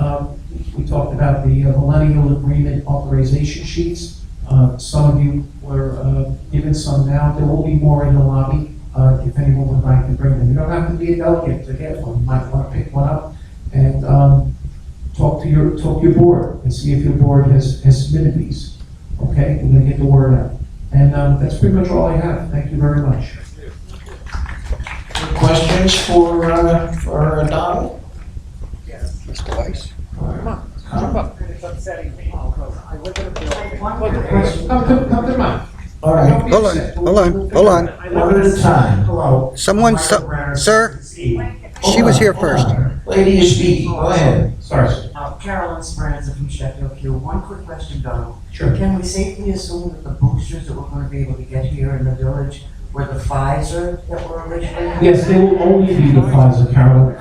we talked about the millennial agreement authorization sheets. Some of you were given some now. There will be more in the lobby if anyone would like to bring them. You don't have to be a delegate to get one. You might want to pick one up and talk to your board and see if your board has submitted these. Okay, we're gonna get the word out. And that's pretty much all I have. Thank you very much. Questions for Donald? Mr. Weiss? It's upsetting me because I live in a building. Come to the mic. All right. Hold on. One at a time. Hello. Someone, sir, she was here first. Lady is speaking, go ahead. Sorry, sir. Carolyn Speranza from Sheffield Q. One quick question, Donald. Sure. Can we safely assume that the boosters that we're going to be able to get here in the village were the Pfizer that were originally? Yes, they will only be the Pfizer, Carolyn.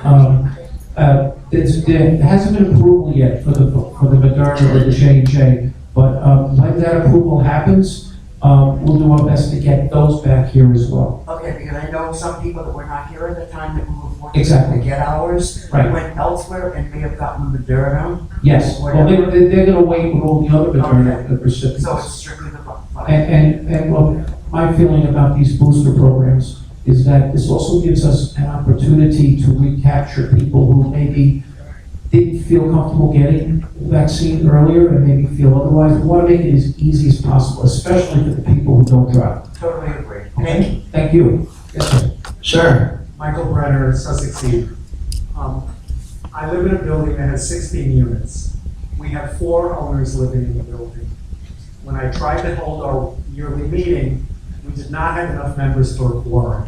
There hasn't been approval yet for the Moderna or the J&J, but when that approval happens, we'll do our best to get those back here as well. Okay, because I know some people that were not here at the time that we were fortunate Exactly. to get ours, Right. went elsewhere and may have gotten Moderna. Yes, well, they're gonna wait with all the other Moderna So recipients. it's strictly the Pfizer. And look, my feeling about these booster programs is that this also gives us an opportunity to recapture people who maybe didn't feel comfortable getting the vaccine earlier and maybe feel otherwise. We want to make it as easy as possible, especially for the people who don't drive. Totally agree. Okay? Thank you. Yes, sir. Sir. Michael Brenner, Sussex Eve. I live in a building that has 16 units. We have 4 owners living in the building. When I tried to hold our yearly meeting, we did not have enough members for a quorum.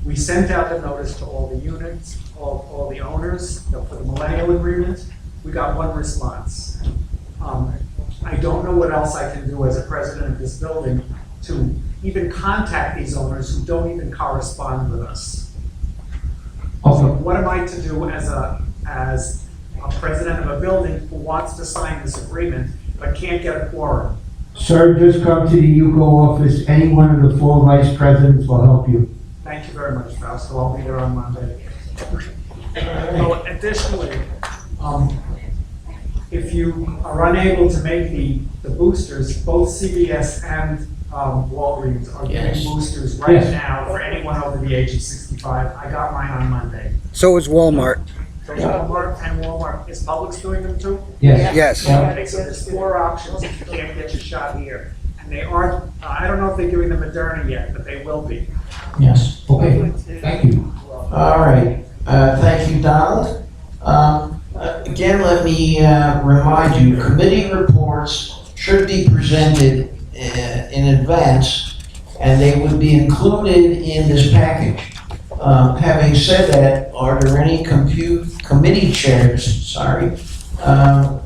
We sent out the notice to all the units, all the owners for the millennial agreement. We got 1 response. I don't know what else I can do as a president of this building to even contact these owners who don't even correspond with us. So what am I to do as a president of a building who wants to sign this agreement but can't get a quorum? Sir, just come to the UCO office. Any one of the 4 vice presidents will help you. Thank you very much, Fausto. I'll be there on Monday. Additionally, if you are unable to make the boosters, both CVS and Walgreens are giving boosters right now for anyone over the age of 65. I got mine on Monday. So is Walmart. So Walmart, is Publix doing them too? Yes. Okay, so there's 4 options if you can't get your shot here. And they aren't, I don't know if they're doing the Moderna yet, but they will be. Yes. Okay, thank you. All right. Thank you, Donald. Again, let me remind you, committee reports should be presented in advance, and they would be included in this package. Having said that, are there any committee chairs,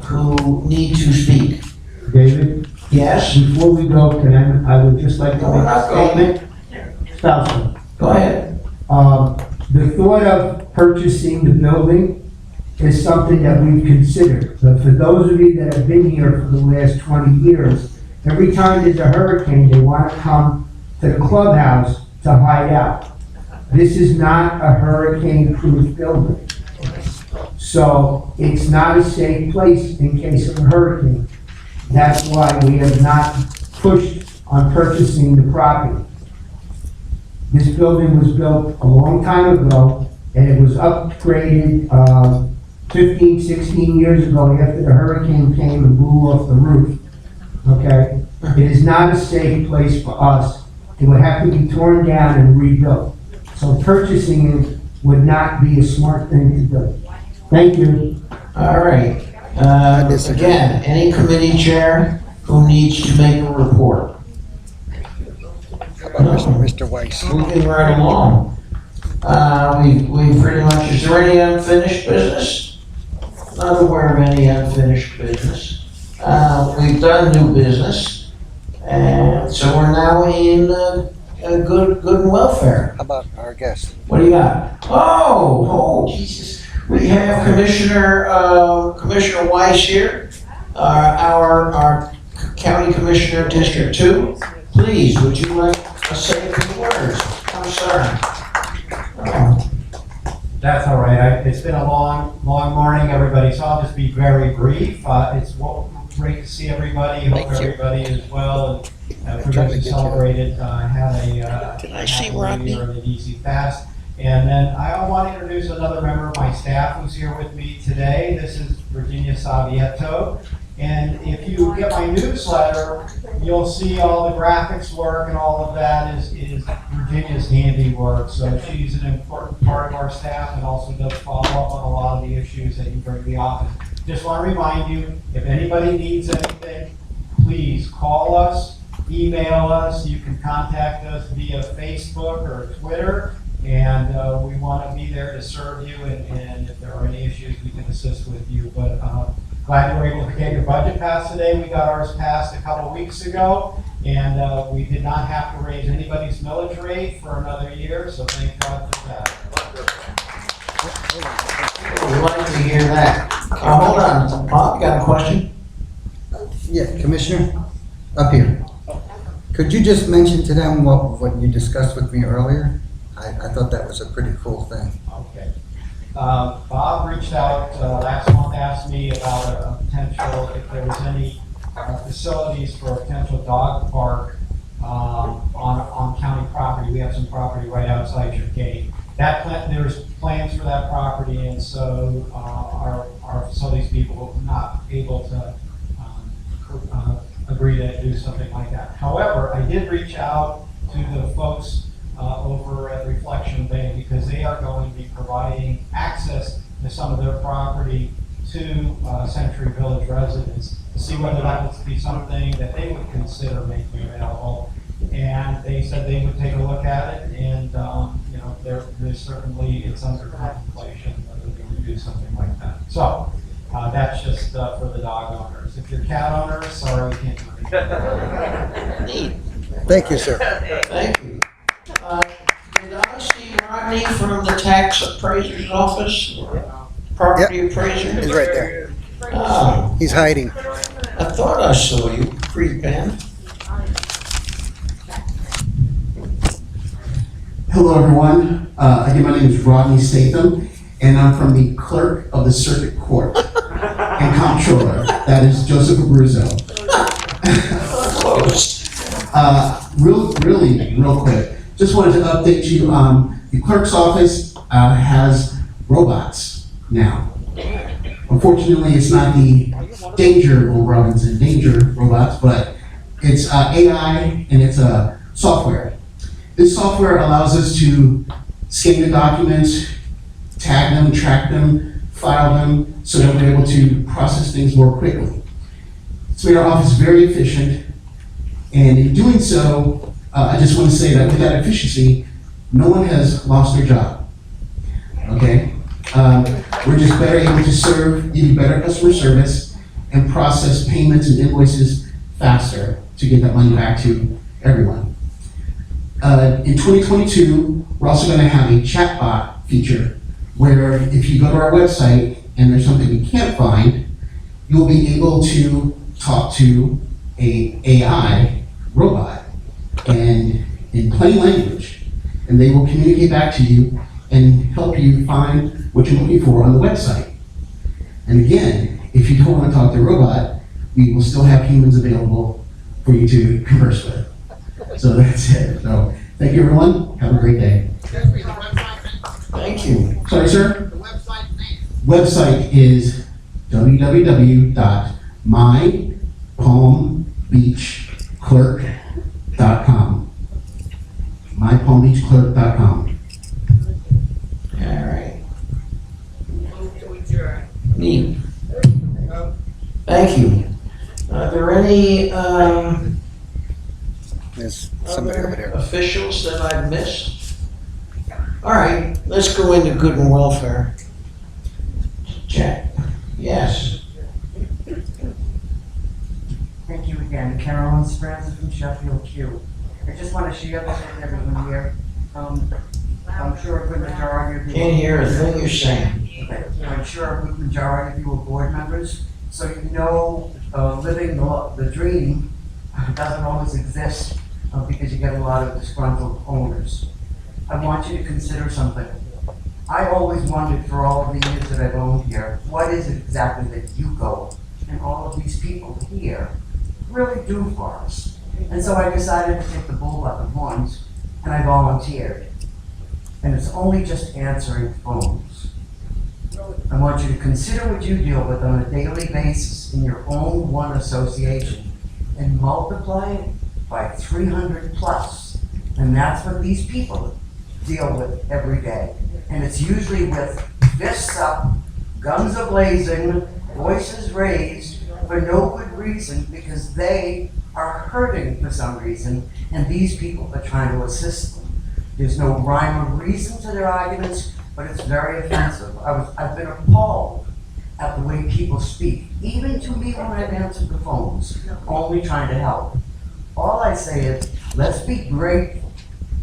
who need to speak? David? Yes? Before we go, I would just like to No, make we're not a going. statement. Fausto. Go ahead. The thought of purchasing the building is something that we've considered. But for those of you that have been here for the last 20 years, every time there's a hurricane, they want to come to the clubhouse to hide out. This is not a hurricane-proof building. So it's not a safe place in case of a hurricane. That's why we have not pushed on purchasing the property. This building was built a long time ago, and it was upgraded 15, 16 years ago after the hurricane came and blew off the roof. Okay? It is not a safe place for us. It would have to be torn down and rebuilt. So purchasing it would not be a smart thing to do. Thank you. All right. Again, any committee chair who needs to make a report? Mr. Weiss. Moving right along. We pretty much, is there any unfinished business? Not aware of any unfinished business. We've done new business, and so we're now in good and welfare. How about our guest? What do you got? Oh, Jesus. We have Commissioner Weiss here, our County Commissioner, District 2. Please, would you like to say a few words? I'm sorry. That's all right. It's been a long morning, everybody, so I'll just be very brief. It's great to see everybody. Hope everybody is well and everybody celebrated, had a happy New Year and an easy fast. And then I want to introduce another member of my staff who's here with me today. This is Virginia Savietto. And if you get my newsletter, you'll see all the graphics work and all of that is Virginia's handiwork. So she's an important part of our staff and also does follow up on a lot of the issues that you bring to the office. Just want to remind you, if anybody needs anything, please call us, email us. You can contact us via Facebook or Twitter. And we want to be there to serve you. And if there are any issues, we can assist with you. But glad you were able to get your budget passed today. We got ours passed a couple weeks ago, and we did not have to raise anybody's millage rate for another year, so thank God for that. We'd like to hear that. Hold on, Bob, you got a question? Yeah, Commissioner, up here. Could you just mention to them what you discussed with me earlier? I thought that was a pretty cool thing. Okay. Bob reached out last month, asked me about a potential, if there was any facilities for a potential dog park on county property. We have some property right outside your gate. There's plans for that property, and so our facilities people were not able to agree to do something like that. However, I did reach out to the folks over at Reflection Bay because they are going to be providing access to some of their property to Century Village residents to see whether that would be something that they would consider making available. And they said they would take a look at it, and there's certainly, it's under contemplation whether they would do something like that. So that's just for the dog owners. If you're cat owners, sorry, you can't do anything. Thank you, sir. Thank you. Did I see Rodney from the tax appraiser's office? Property appraiser? He's right there. Oh. He's hiding. I thought I saw you pre-band. Hello, everyone. Again, my name is Rodney Statham, and I'm from the Clerk of the Circuit Court and Comptroller. That is Joseph Abruzzo. Close. Real quick. Just wanted to update you. The clerk's office has robots now. Unfortunately, it's not the Danger Will Robinson Danger robots, but it's AI and it's software. This software allows us to scan the documents, tag them, track them, file them, so that we're able to process things more quickly. It's made our office very efficient, and in doing so, I just want to say that with that efficiency, no one has lost their job. Okay? We're just better able to give you better customer service and process payments and invoices faster to get that money back to everyone. In 2022, we're also going to have a chatbot feature where if you go to our website and there's something you can't find, you'll be able to talk to a AI robot and in plain language, and they will communicate back to you and help you find what you're looking for on the website. And again, if you don't want to talk to a robot, we will still have humans available for you to converse with. So that's it. So thank you, everyone. Have a great day. Thank you. Sorry, sir? The website is www.mypalmbeachclerk.com. mypalmbeachclerk.com. Neat. Thank you. Are there any, There's somebody over there. officials that I've missed? All right, let's go into good and welfare. Jack, yes. Thank you again, Carolyn Speranza from Sheffield Q. I just want to share this with everyone here. I'm sure a good majority of you. Can't hear a thing you're saying. I'm sure a good majority of you are board members, so you know living the dream doesn't always exist because you get a lot of disgruntled owners. I want you to consider something. I always wondered for all of the years that I've owned here, what is it exactly that you go and all of these people here really do for us? And so I decided to take the bull by the horns and I volunteered. And it's only just answering phones. I want you to consider what you deal with on a daily basis in your own one association and multiply it by 300 plus. And that's what these people deal with every day. And it's usually with fists up, guns a-blazing, voices raised for no good reason because they are hurting for some reason and these people are trying to assist them. There's no rhyme or reason to their arguments, but it's very offensive. I've been appalled at the way people speak, even to me when I've answered the phones, only trying to help. All I say is, let's be grateful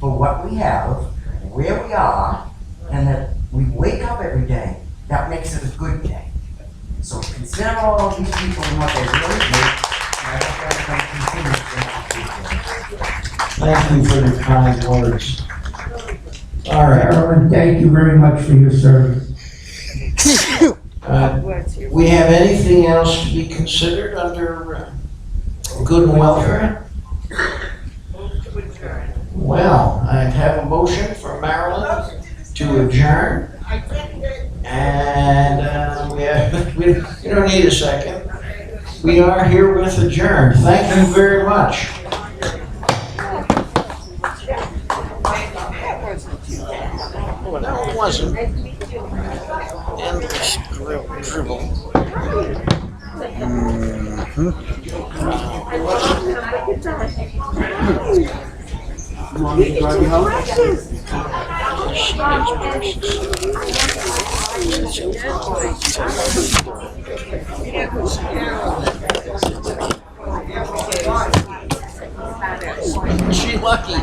for what we have, where we are, and that we wake up every day. That makes it a good day. So consider all of these people and what they really do, and I hope everybody continues to. Thank you for the kind words. All right. Carolyn, thank you very much for your service. We have anything else to be considered under good and welfare? Well, I have a motion for Marilyn to adjourn. And we don't need a second. We are herewith adjourned. Thank you very much. No, it wasn't. Endless dribble. You want me to drive you home? She's lucky.